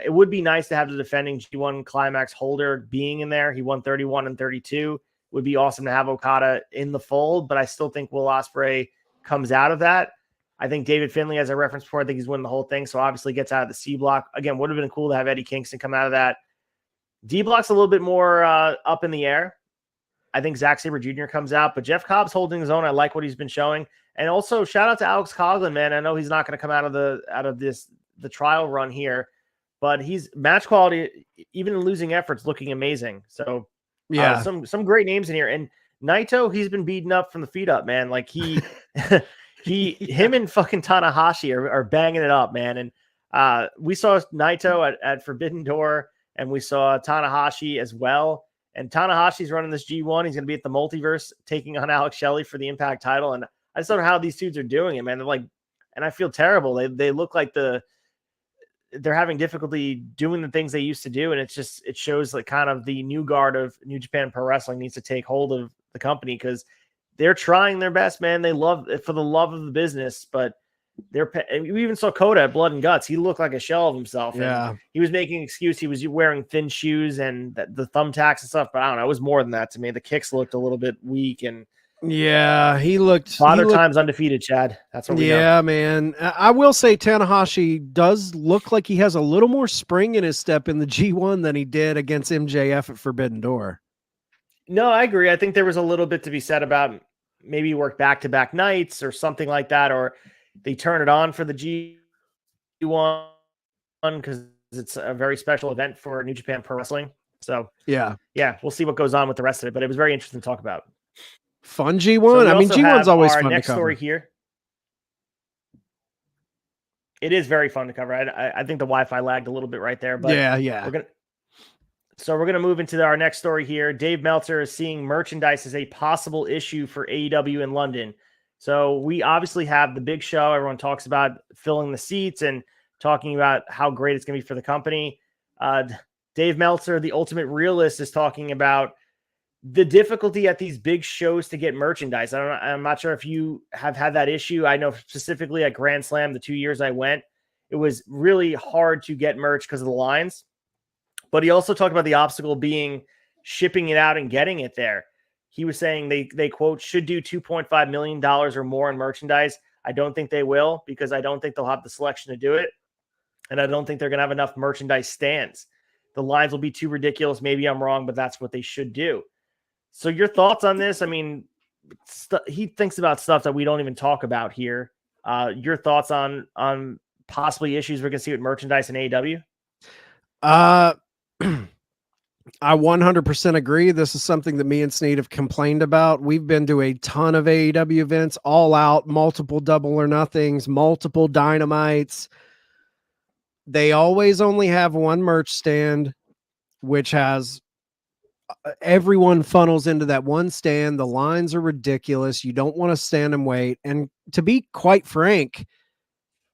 It would be nice to have the defending G1 Climax holder being in there. He won 31 and 32. Would be awesome to have Okada in the fold, but I still think Will Ospreay comes out of that. I think David Finlay, as I referenced before, I think he's winning the whole thing, so obviously gets out of the C block. Again, would have been cool to have Eddie Kingston come out of that. D block's a little bit more up in the air. I think Zack Sabre Jr. comes out, but Jeff Cobb's holding his own. I like what he's been showing. And also, shout out to Alex Coughlin, man. I know he's not going to come out of the trial run here, but he's match quality, even in losing efforts, looking amazing. So yeah, some great names in here. And Naito, he's been beaten up from the feet up, man. Like him and fucking Tanahashi are banging it up, man. And we saw Naito at Forbidden Door, and we saw Tanahashi as well. And Tanahashi's running this G1. He's going to be at the Multiverse taking on Alex Shelley for the Impact title. And I just don't know how these dudes are doing it, man. They're like, and I feel terrible. They look like they're having difficulty doing the things they used to do. And it shows like kind of the new guard of New Japan Pro Wrestling needs to take hold of the company, because they're trying their best, man. They love it for the love of the business, but we even saw Coda at Blood and Guts. He looked like a shell of himself. Yeah. And he was making an excuse. He was wearing thin shoes and the thumbtacks and stuff, but I don't know. It was more than that to me. The kicks looked a little bit weak, and yeah, he looked times undefeated, Chad. That's what we know. Yeah, man. I will say Tanahashi does look like he has a little more spring in his step in the G1 than he did against MJF at Forbidden Door. No, I agree. I think there was a little bit to be said about maybe work back-to-back nights or something like that, or they turn it on for the G1 because it's a very special event for New Japan Pro Wrestling. So yeah, we'll see what goes on with the rest of it, but it was very interesting to talk about. Fun G1. I mean, G1's always fun to cover. Next story here. It is very fun to cover. I think the Wi-Fi lagged a little bit right there, but yeah. We're gonna move into our next story here. Dave Meltzer is seeing merchandise as a possible issue for AEW in London. So we obviously have the big show. Everyone talks about filling the seats and talking about how great it's going to be for the company. Dave Meltzer, the ultimate realist, is talking about the difficulty at these big shows to get merchandise. I'm not sure if you have had that issue. I know specifically at Grand Slam, the 2 years I went, it was really hard to get merch because of the lines. But he also talked about the obstacle being shipping it out and getting it there. He was saying they quote, should do $2.5 million or more in merchandise. I don't think they will, because I don't think they'll have the selection to do it. And I don't think they're going to have enough merchandise stands. The lines will be too ridiculous. Maybe I'm wrong, but that's what they should do. So your thoughts on this? I mean, he thinks about stuff that we don't even talk about here. Your thoughts on possibly issues we're going to see with merchandise in AEW? I 100% agree. This is something that me and Sneed have complained about. We've been to a ton of AEW events, all out, multiple double or nothings, multiple dynamites. They always only have one merch stand, which has everyone funnels into that one stand. The lines are ridiculous. You don't want to stand and wait. And to be quite frank,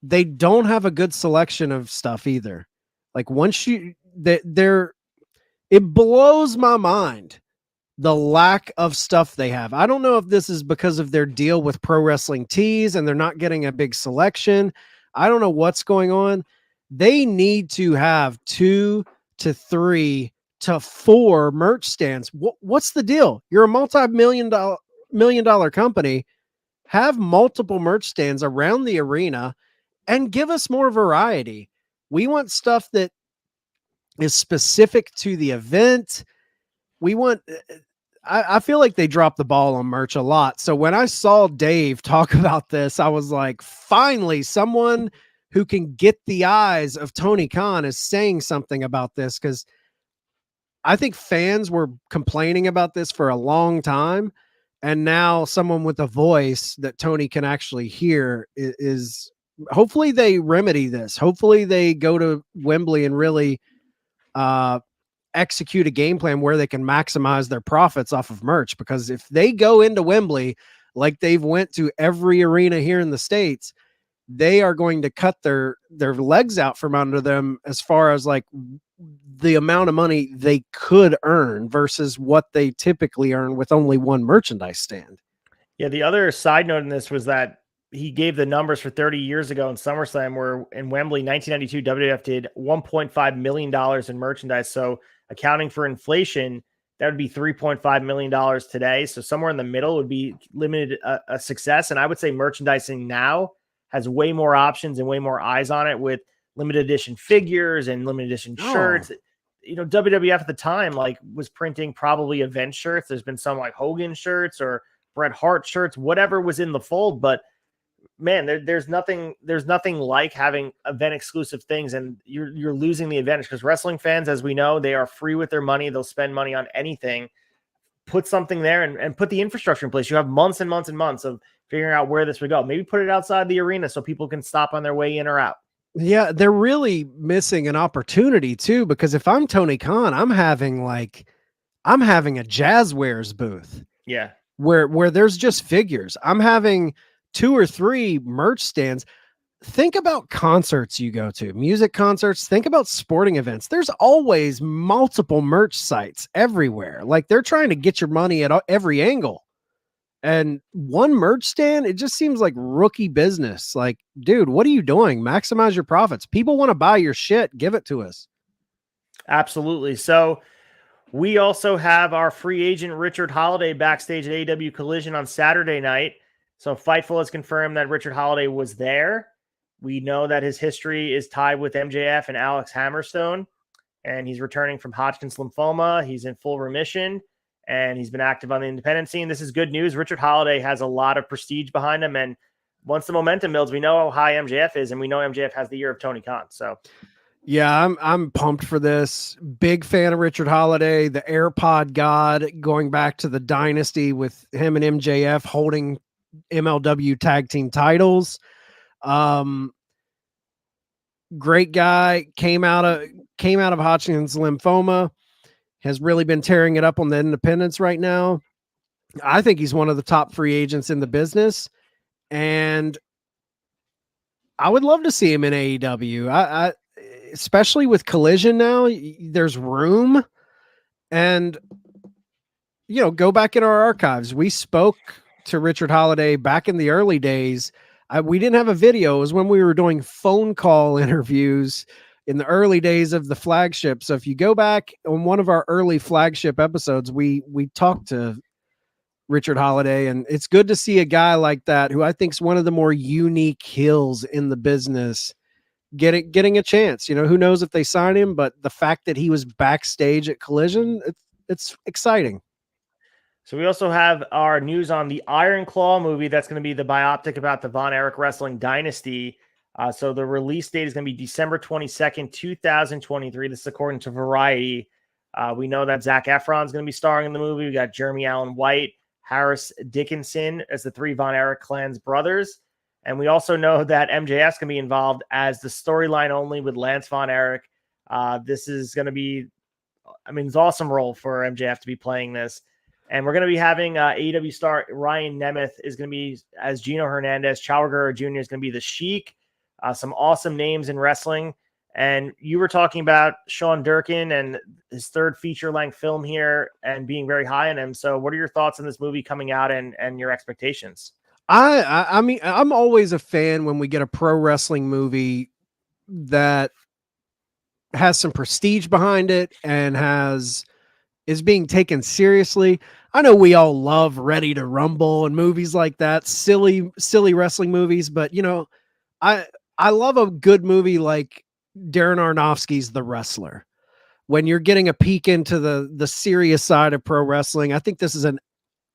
they don't have a good selection of stuff either. Like once they're it blows my mind the lack of stuff they have. I don't know if this is because of their deal with Pro Wrestling Tees and they're not getting a big selection. I don't know what's going on. They need to have 2 to 3 to 4 merch stands. What's the deal? You're a multi-million dollar company. Have multiple merch stands around the arena and give us more variety. We want stuff that is specific to the event. We want, I feel like they dropped the ball on merch a lot. So when I saw Dave talk about this, I was like, finally, someone who can get the eyes of Tony Khan is saying something about this, because I think fans were complaining about this for a long time. And now someone with a voice that Tony can actually hear is hopefully they remedy this. Hopefully they go to Wembley and really execute a game plan where they can maximize their profits off of merch, because if they go into Wembley like they've went to every arena here in the States, they are going to cut their legs out from under them as far as like the amount of money they could earn versus what they typically earn with only one merchandise stand. Yeah, the other side note in this was that he gave the numbers for 30 years ago in SummerSlam, where in Wembley, 1992, WWF did $1.5 million in merchandise. So accounting for inflation, that would be $3.5 million today. So somewhere in the middle would be limited a success. And I would say merchandising now has way more options and way more eyes on it, with limited edition figures and limited edition shirts. You know, WWF at the time, like, was printing probably event shirts. There's been some like Hogan shirts or Bret Hart shirts, whatever was in the fold. But man, there's nothing like having event exclusive things, and you're losing the advantage, because wrestling fans, as we know, they are free with their money. They'll spend money on anything. Put something there and put the infrastructure in place. You have months and months and months of figuring out where this would go. Maybe put it outside the arena so people can stop on their way in or out. Yeah, they're really missing an opportunity too, because if I'm Tony Khan, I'm having a Jazzwares booth. Yeah. Where there's just figures. I'm having 2 or 3 merch stands. Think about concerts you go to, music concerts. Think about sporting events. There's always multiple merch sites everywhere. Like, they're trying to get your money at every angle. And one merch stand, it just seems like rookie business. Like, dude, what are you doing? Maximize your profits. People want to buy your shit. Give it to us. Absolutely. So we also have our free agent Richard Holiday backstage at AEW Collision on Saturday night. So Fightful has confirmed that Richard Holiday was there. We know that his history is tied with MJF and Alex Hammerstone, and he's returning from Hodgkin's lymphoma. He's in full remission, and he's been active on the independent scene. This is good news. Richard Holiday has a lot of prestige behind him, and once the momentum builds, we know how high MJF is, and we know MJF has the year of Tony Khan. So yeah, I'm pumped for this. Big fan of Richard Holiday, the AirPod God, going back to the dynasty with him and MJF holding MLW tag team titles. Great guy, came out of Hodgkin's lymphoma, has really been tearing it up on the independents right now. I think he's one of the top free agents in the business, and I would love to see him in AEW. I especially with Collision now, there's room. And go back in our archives. We spoke to Richard Holiday back in the early days. We didn't have a video. It was when we were doing phone call interviews in the early days of the flagship. So if you go back on one of our early flagship episodes, we talked to Richard Holiday, and it's good to see a guy like that, who I think is one of the more unique heels in the business, getting a chance. Who knows if they sign him, but the fact that he was backstage at Collision, it's exciting. So we also have our news on the Iron Claw movie. That's going to be the biopic about the Von Erich Wrestling Dynasty. So the release date is going to be December 22nd, 2023. This is according to Variety. We know that Zac Efron's going to be starring in the movie. We got Jeremy Allen White, Harris Dickinson as the three Von Erich clan's brothers. And we also know that MJF's going to be involved as the storyline only with Lance Von Erich. This is going to be, it's an awesome role for MJF to be playing this. And we're going to be having AEW star Ryan Nemeth is going to be as Gino Hernandez. Chavo Guerrero Jr. is going to be the Sheik. Some awesome names in wrestling. And you were talking about Sean Durkin and his third feature-length film here and being very high on him. So what are your thoughts on this movie coming out and your expectations? I mean, I'm always a fan when we get a pro wrestling movie that has some prestige behind it and is being taken seriously. I know we all love Ready to Rumble and movies like that, silly wrestling movies, but I love a good movie like Darren Aronofsky's The Wrestler. When you're getting a peek into the serious side of pro wrestling, I think this is an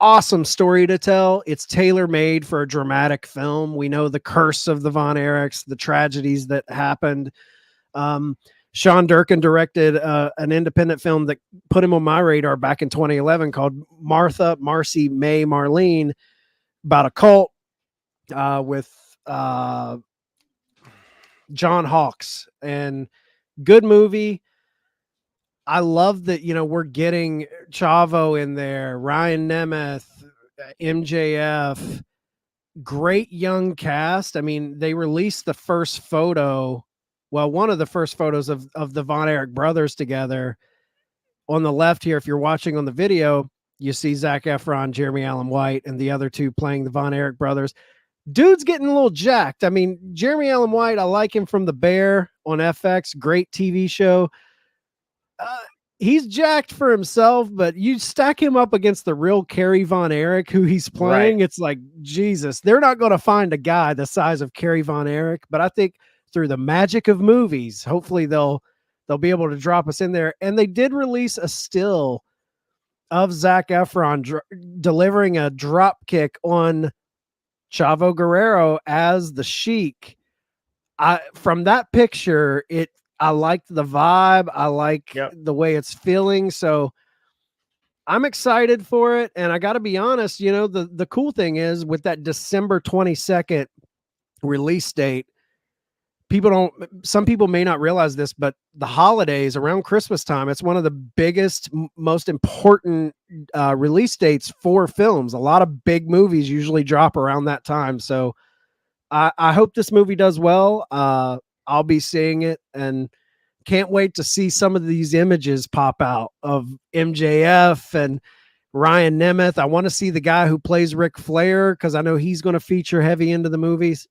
awesome story to tell. It's tailor-made for a dramatic film. We know the curse of the Von Erichs, the tragedies that happened. Sean Durkin directed an independent film that put him on my radar back in 2011 called Martha, Marcy, May, Marlene, about a cult with John Hawkes, and good movie. I love that, we're getting Chavo in there, Ryan Nemeth, MJF, great young cast. I mean, they released the first photo, one of the first photos of the Von Erich brothers together. On the left here, if you're watching on the video, you see Zac Efron, Jeremy Allen White, and the other two playing the Von Erich brothers. Dude's getting a little jacked. I mean, Jeremy Allen White, I like him from The Bear on FX, great TV show. He's jacked for himself, but you stack him up against the real Kerry Von Erich, who he's playing. Right. It's like, Jesus, they're not going to find a guy the size of Kerry Von Erich, but I think through the magic of movies, hopefully they'll be able to drop us in there. And they did release a still of Zac Efron delivering a drop kick on Chavo Guerrero as the Sheik. From that picture, I liked the vibe. I like the way it's feeling. So I'm excited for it. And I got to be honest, the cool thing is with that December 22nd release date, some people may not realize this, but the holidays around Christmas time, it's one of the biggest, most important release dates for films. A lot of big movies usually drop around that time. So I hope this movie does well. I'll be seeing it and can't wait to see some of these images pop out of MJF and Ryan Nemeth. I want to see the guy who plays Ric Flair because I know he's going to feature heavy into the movies.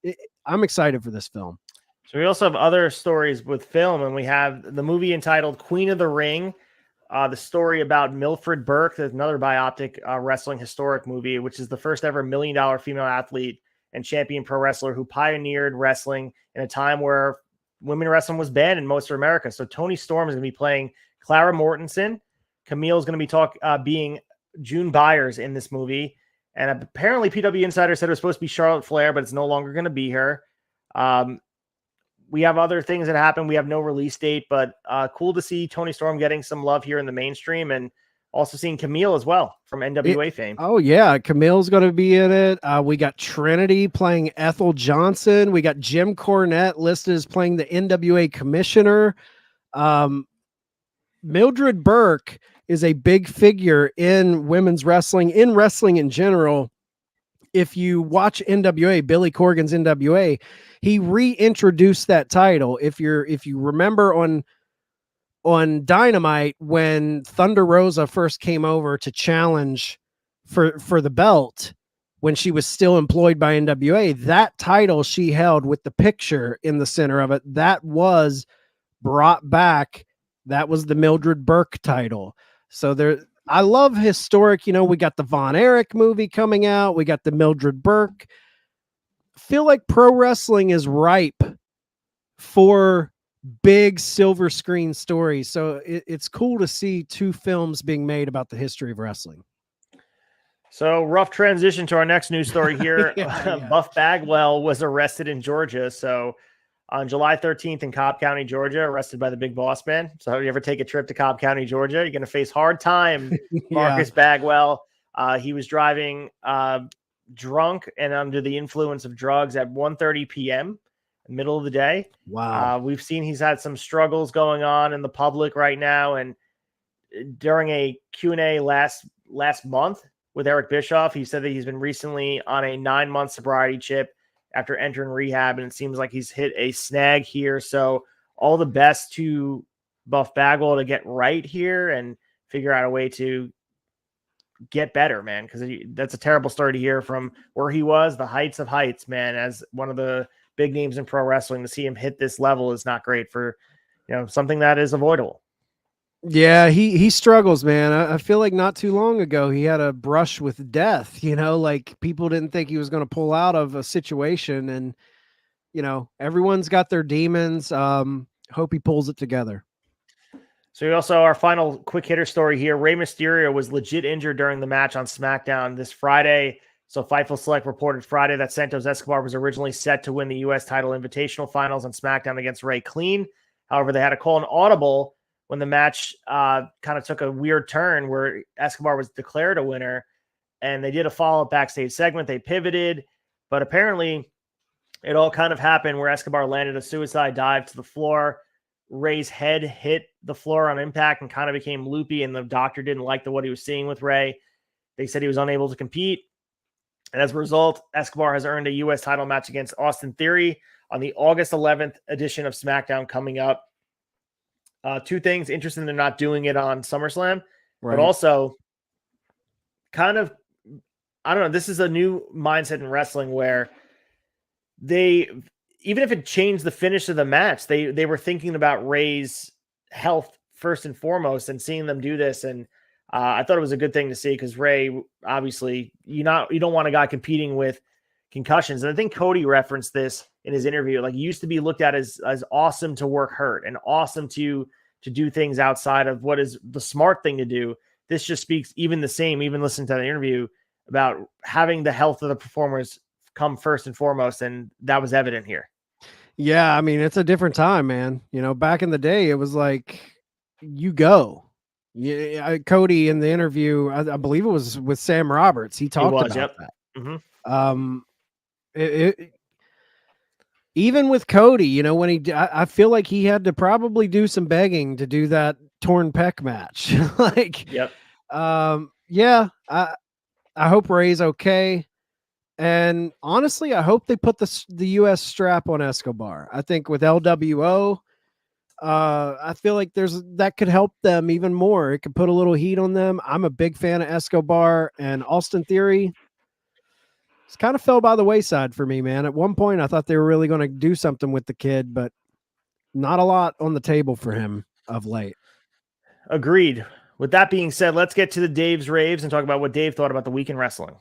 I'm excited for this film. So we also have other stories with film, and we have the movie entitled Queen of the Ring, the story about Milford Burke. There's another biopic wrestling historic movie, which is the first ever $1 million female athlete and champion pro wrestler who pioneered wrestling in a time where women wrestling was banned in most of America. So Toni Storm is going to be playing Clara Mortensen. Camille is going to be being June Byers in this movie. And apparently PW Insider said it was supposed to be Charlotte Flair, but it's no longer going to be her. We have other things that happen. We have no release date, but cool to see Toni Storm getting some love here in the mainstream, and also seeing Camille as well from NWA fame. Oh yeah, Camille's going to be in it. We got Trinity playing Ethel Johnson. We got Jim Cornette listed as playing the NWA commissioner. Mildred Burke is a big figure in women's wrestling, in wrestling in general. If you watch NWA, Billy Corgan's NWA, he reintroduced that title. If you remember on Dynamite, when Thunder Rosa first came over to challenge for the belt, when she was still employed by NWA, that title she held with the picture in the center of it, that was brought back. That was the Mildred Burke title. So I love historic, we got the Von Erich movie coming out. We got the Mildred Burke. Feel like pro wrestling is ripe for big silver screen stories. So it's cool to see two films being made about the history of wrestling. So rough transition to our next news story here. Buff Bagwell was arrested in Georgia. So on July 13th in Cobb County, Georgia, arrested by the Big Boss Man. So if you ever take a trip to Cobb County, Georgia, you're going to face hard time. Marcus Bagwell. He was driving drunk and under the influence of drugs at 1:30 p.m., middle of the day. Wow. We've seen he's had some struggles going on in the public right now. And during a Q&A last month with Eric Bischoff, he said that he's been recently on a 9-month sobriety chip after entering rehab, and it seems like he's hit a snag here. So all the best to Buff Bagwell to get right here and figure out a way to get better, man, because that's a terrible story to hear from where he was, the heights of heights, man, as one of the big names in pro wrestling. To see him hit this level is not great for, something that is avoidable. Yeah, he struggles, man. I feel like not too long ago he had a brush with death, like people didn't think he was going to pull out of a situation, and everyone's got their demons. Hope he pulls it together. So also our final quick hitter story here. Rey Mysterio was legit injured during the match on SmackDown this Friday. So Fightful Select reported Friday that Santos Escobar was originally set to win the U.S. title invitational finals on SmackDown against Rey clean. However, they had to call an audible when the match kind of took a weird turn where Escobar was declared a winner, and they did a follow-up backstage segment. They pivoted, but apparently it all kind of happened where Escobar landed a suicide dive to the floor. Rey's head hit the floor on impact and kind of became loopy, and the doctor didn't like what he was seeing with Rey. They said he was unable to compete. And as a result, Escobar has earned a U.S. title match against Austin Theory on the August 11th edition of SmackDown coming up. Two things. Interesting they're not doing it on SummerSlam, but also kind of, I don't know, this is a new mindset in wrestling where even if it changed the finish of the match, they were thinking about Rey's health first and foremost, and seeing them do this. And I thought it was a good thing to see, because Rey, obviously, you don't want a guy competing with concussions. And I think Cody referenced this in his interview. Like, he used to be looked at as awesome to work hurt and awesome to do things outside of what is the smart thing to do. This just speaks even listening to the interview, about having the health of the performers come first and foremost. And that was evident here. Yeah. I mean, it's a different time, man. Back in the day, it was like, you go. Yeah, Cody in the interview, I believe it was with Sam Roberts. He talked about that. Mm-hmm. Even with Cody, when I feel like he had to probably do some begging to do that torn pec match. Yep. Yeah, I hope Rey's okay. And honestly, I hope they put the U.S. strap on Escobar. I think with LWO, I feel like that could help them even more. It could put a little heat on them. I'm a big fan of Escobar, and Austin Theory. It's kind of fell by the wayside for me, man. At one point, I thought they were really going to do something with the kid, but not a lot on the table for him of late. Agreed. With that being said, let's get to the Dave's Raves and talk about what Dave thought about the week in wrestling.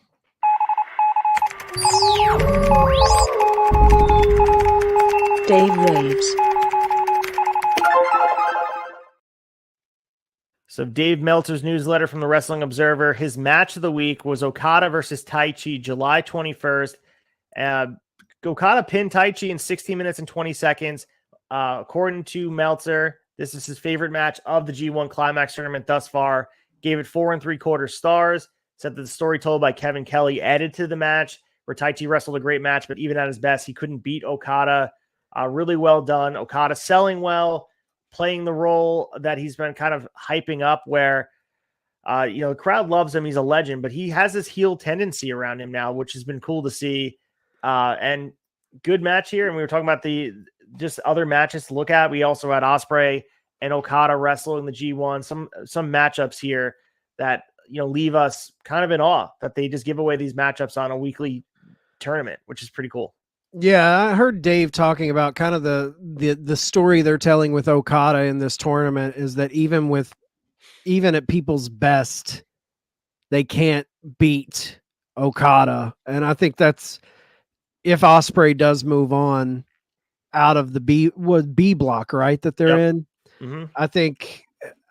Dave Raves. So Dave Meltzer's newsletter from the Wrestling Observer, his match of the week was Okada versus Taichi, July 21st. Okada pinned Taichi in 16 minutes and 20 seconds. According to Meltzer, this is his favorite match of the G1 Climax tournament thus far. Gave it 4 3/4 stars. Said that the story told by Kevin Kelly added to the match, where Taichi wrestled a great match, but even at his best, he couldn't beat Okada. Really well done. Okada selling well, playing the role that he's been kind of hyping up, where, the crowd loves him. He's a legend, but he has this heel tendency around him now, which has been cool to see. And good match here. And we were talking about just other matches to look at. We also had Ospreay and Okada wrestle in the G1. Some matchups here that, leave us kind of in awe that they just give away these matchups on a weekly tournament, which is pretty cool. Yeah, I heard Dave talking about kind of the story they're telling with Okada in this tournament is that even at people's best, they can't beat Okada. And I think that's, if Ospreay does move on out of the B block, right, that they're in. Mm-hmm. I think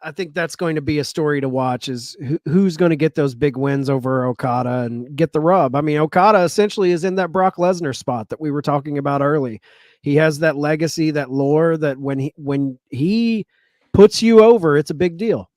I think that's going to be a story to watch, is who's going to get those big wins over Okada and get the rub. I mean, Okada essentially is in that Brock Lesnar spot that we were talking about early. He has that legacy, that lore, that when he puts you over, it's a big deal.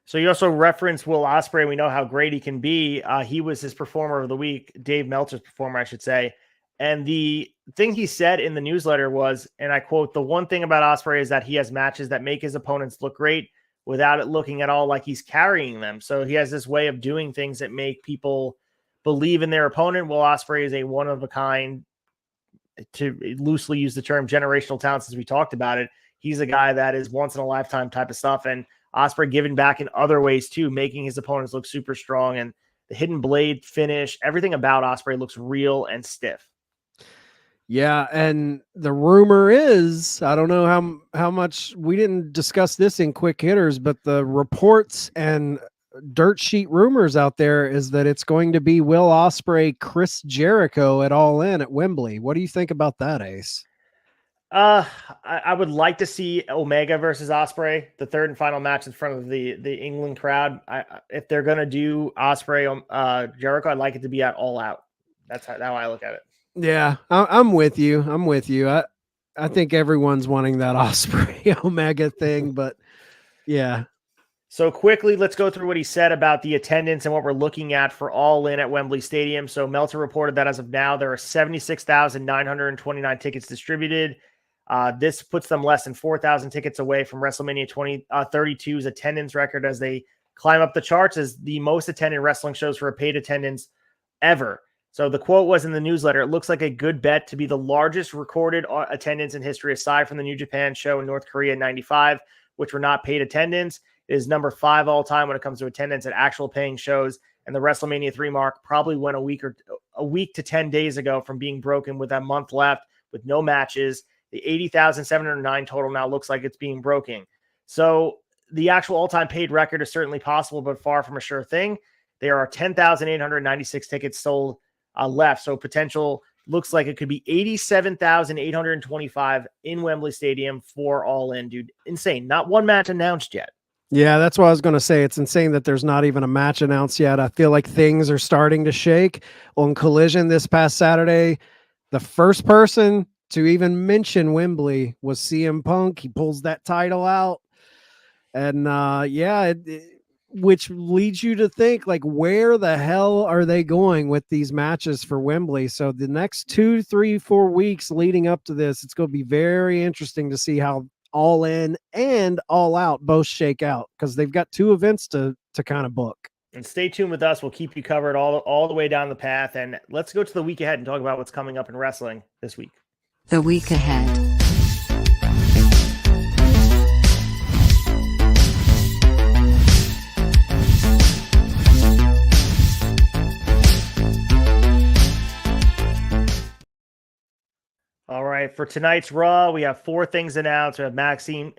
So you also referenced Will Ospreay. We know how great he can be. He was his performer of the week, Dave Meltzer's performer, I should say. And the thing he said in the newsletter was, and I quote, "The one thing about Ospreay is that he has matches that make his opponents look great without it looking at all like he's carrying them." So he has this way of doing things that make people believe in their opponent. Will Ospreay is a one-of-a-kind, to loosely use the term, generational talent, since we talked about it. He's a guy that is once-in-a-lifetime type of stuff. And Ospreay giving back in other ways too, making his opponents look super strong. And the hidden blade finish, everything about Ospreay looks real and stiff. Yeah, and the rumor is, I don't know how much, we didn't discuss this in quick hitters, but the reports and dirt sheet rumors out there is that it's going to be Will Ospreay, Chris Jericho at All In at Wembley. What do you think about that, Ace? I would like to see Omega versus Ospreay, the third and final match in front of the England crowd. If they're gonna do Ospreay, Jericho, I'd like it to be at All Out. That's how I look at it. Yeah, I'm with you. I'm with you. I think everyone's wanting that Ospreay Omega thing, but yeah. So quickly, let's go through what he said about the attendance and what we're looking at for All In at Wembley Stadium. So Meltzer reported that as of now, there are 76,929 tickets distributed. This puts them less than 4,000 tickets away from WrestleMania 32's attendance record as they climb up the charts as the most attended wrestling shows for a paid attendance ever. So the quote was in the newsletter, "It looks like a good bet to be the largest recorded attendance in history, aside from the New Japan show in North Korea in 95, which were not paid attendance. It is number 5 all time when it comes to attendance at actual paying shows. And the WrestleMania 3 mark probably went a week to 10 days ago from being broken with a month left with no matches. The 80,709 total now looks like it's being broken." So the actual all-time paid record is certainly possible, but far from a sure thing. There are 10,896 tickets sold left. So potential looks like it could be 87,825 in Wembley Stadium for All In, dude. Insane. Not one match announced yet. Yeah, that's what I was going to say. It's insane that there's not even a match announced yet. I feel like things are starting to shake. On Collision this past Saturday, the first person to even mention Wembley was CM Punk. He pulls that title out. And which leads you to think, like, where the hell are they going with these matches for Wembley? So the next 2, 3, 4 weeks leading up to this, it's going to be very interesting to see how All In and All Out both shake out, because they've got 2 events to kind of book. And stay tuned with us. We'll keep you covered all the way down the path. And let's go to the week ahead and talk about what's coming up in wrestling this week. The week ahead. All right, for tonight's Raw, we have 4 things announced. We have Maxine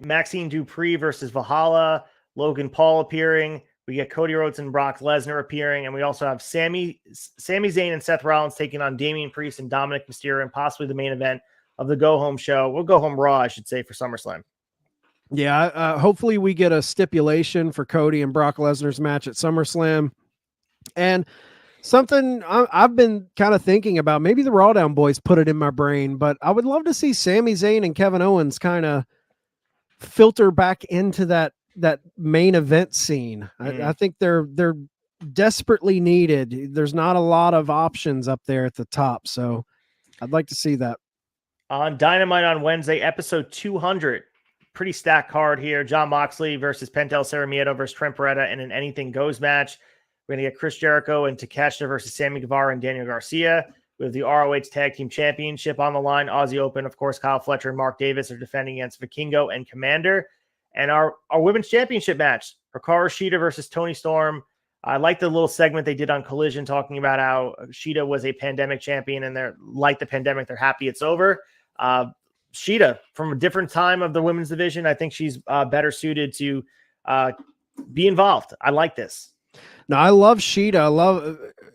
Dupree versus Valhalla, Logan Paul appearing. We get Cody Rhodes and Brock Lesnar appearing, and we also have Sami Zayn and Seth Rollins taking on Damian Priest and Dominic Mysterio, and possibly the main event of the Go Home show. We'll Go Home Raw, I should say, for SummerSlam. Yeah, hopefully we get a stipulation for Cody and Brock Lesnar's match at SummerSlam. And something I've been kind of thinking about, maybe the Raw Down Boys put it in my brain, but I would love to see Sami Zayn and Kevin Owens kind of filter back into that main event scene. I think they're desperately needed. There's not a lot of options up there at the top, so I'd like to see that. On Dynamite on Wednesday, episode 200, pretty stacked card here. Jon Moxley versus Pentel Ceremieto versus Trent Beretta in an Anything Goes match. We're going to get Chris Jericho and Takeshita versus Sammy Guevara and Daniel Garcia. We have the ROH Tag Team Championship on the line. Aussie Open, of course, Kyle Fletcher and Mark Davis are defending against Vikingo and Commander. And our Women's Championship match, Hikaru Shida versus Toni Storm. I like the little segment they did on Collision talking about how Shida was a pandemic champion, and they're like the pandemic, they're happy it's over. Shida, from a different time of the women's division, I think she's better suited to be involved. I like this. Now, I love Shida.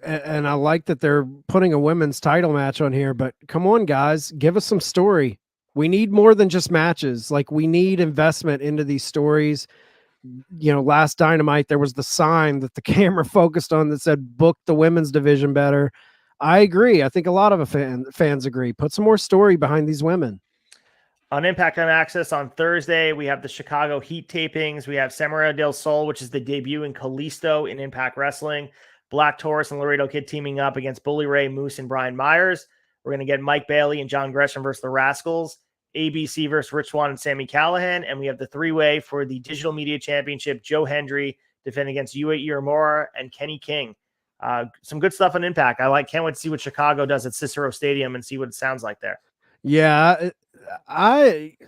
I like that they're putting a women's title match on here, but come on, guys, give us some story. We need more than just matches. Like, we need investment into these stories. last Dynamite, there was the sign that the camera focused on that said book the women's division better. I agree. I think a lot of fans agree. Put some more story behind these women. On Impact on Access on Thursday, we have the Chicago Heat tapings. We have Samurai del Sol, which is the debut in Kalisto in Impact Wrestling. Black Taurus and Laredo Kid teaming up against Bully Ray, Moose, and Brian Myers. We're going to get Mike Bailey and John Gresham versus the Rascals. ABC versus Rich Swann and Sammy Callahan. And we have the three-way for the Digital Media Championship. Joe Hendry defending against Yue Irimura and Kenny King. Some good stuff on Impact. Can't wait to see what Chicago does at Cicero Stadium and see what it sounds like there. Yeah,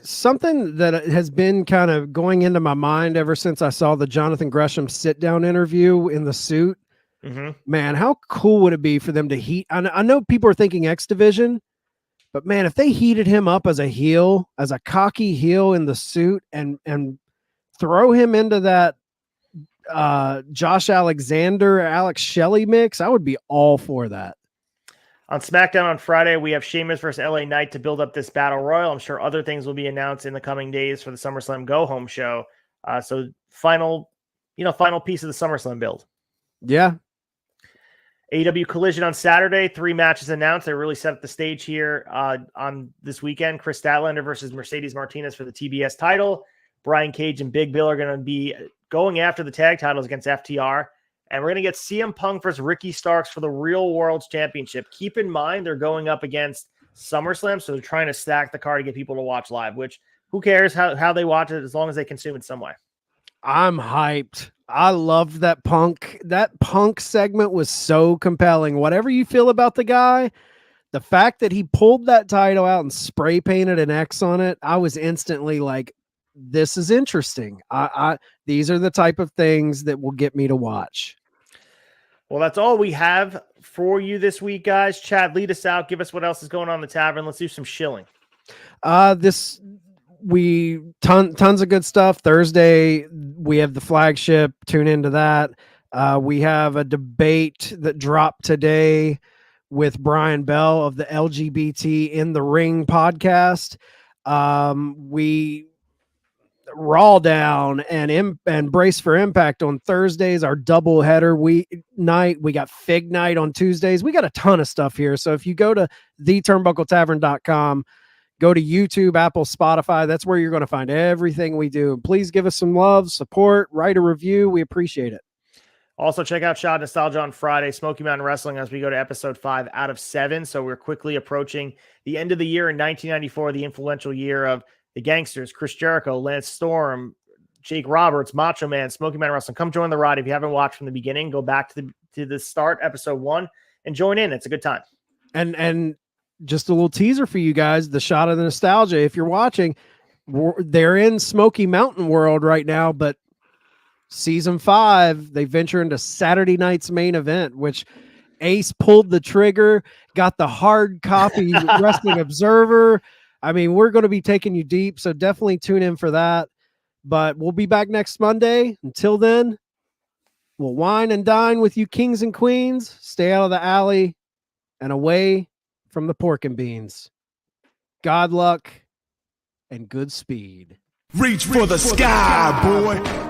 something that has been kind of going into my mind ever since I saw the Jonathan Gresham sit-down interview in the suit. Mm-hmm. Man, how cool would it be for them to heat? I know people are thinking X Division, but man, if they heated him up as a heel, as a cocky heel in the suit, and throw him into that Josh Alexander, Alex Shelley mix, I would be all for that. On SmackDown on Friday, we have Sheamus versus LA Knight to build up this battle royal. I'm sure other things will be announced in the coming days for the SummerSlam Go Home show. So final piece of the SummerSlam build. Yeah. AEW Collision on Saturday, 3 matches announced. They really set up the stage here on this weekend. Chris Statlander versus Mercedes Martinez for the TBS title. Brian Cage and Big Bill are going to be going after the tag titles against FTR. And we're going to get CM Punk versus Ricky Starks for the Real World Championship. Keep in mind, they're going up against SummerSlam, so they're trying to stack the card to get people to watch live, which who cares how they watch it as long as they consume it some way. I'm hyped. I loved that Punk. That Punk segment was so compelling. Whatever you feel about the guy, the fact that he pulled that title out and spray painted an X on it, I was instantly like, this is interesting. These are the type of things that will get me to watch. Well, that's all we have for you this week, guys. Chad, lead us out. Give us what else is going on in the tavern. Let's do some shilling. Tons of good stuff. Thursday, we have the flagship. Tune into that. We have a debate that dropped today with Brian Bell of the LGBT in the Ring podcast. We Raw Down and Brace for Impact on Thursdays, our double header night. We got Fig Night on Tuesdays. We got a ton of stuff here. So if you go to theturnbuckletavern.com, go to YouTube, Apple, Spotify, that's where you're going to find everything we do. And please give us some love, support, write a review. We appreciate it. Also, check out Shot Nostalgia on Friday, Smoky Mountain Wrestling, as we go to episode 5 out of 7. So we're quickly approaching the end of the year in 1994, the influential year of the Gangsters, Chris Jericho, Lance Storm, Jake Roberts, Macho Man, Smoky Mountain Wrestling. Come join the ride. If you haven't watched from the beginning, go back to the start, episode 1, and join in. It's a good time. And just a little teaser for you guys, the Shot of the Nostalgia. If you're watching, they're in Smoky Mountain World right now, but season 5, they venture into Saturday night's main event, which Ace pulled the trigger, got the hard copy Wrestling Observer. I mean, we're going to be taking you deep, so definitely tune in for that. But we'll be back next Monday. Until then, we'll wine and dine with you kings and queens. Stay out of the alley and away from the pork and beans. God luck and good speed. Reach for the sky, boy.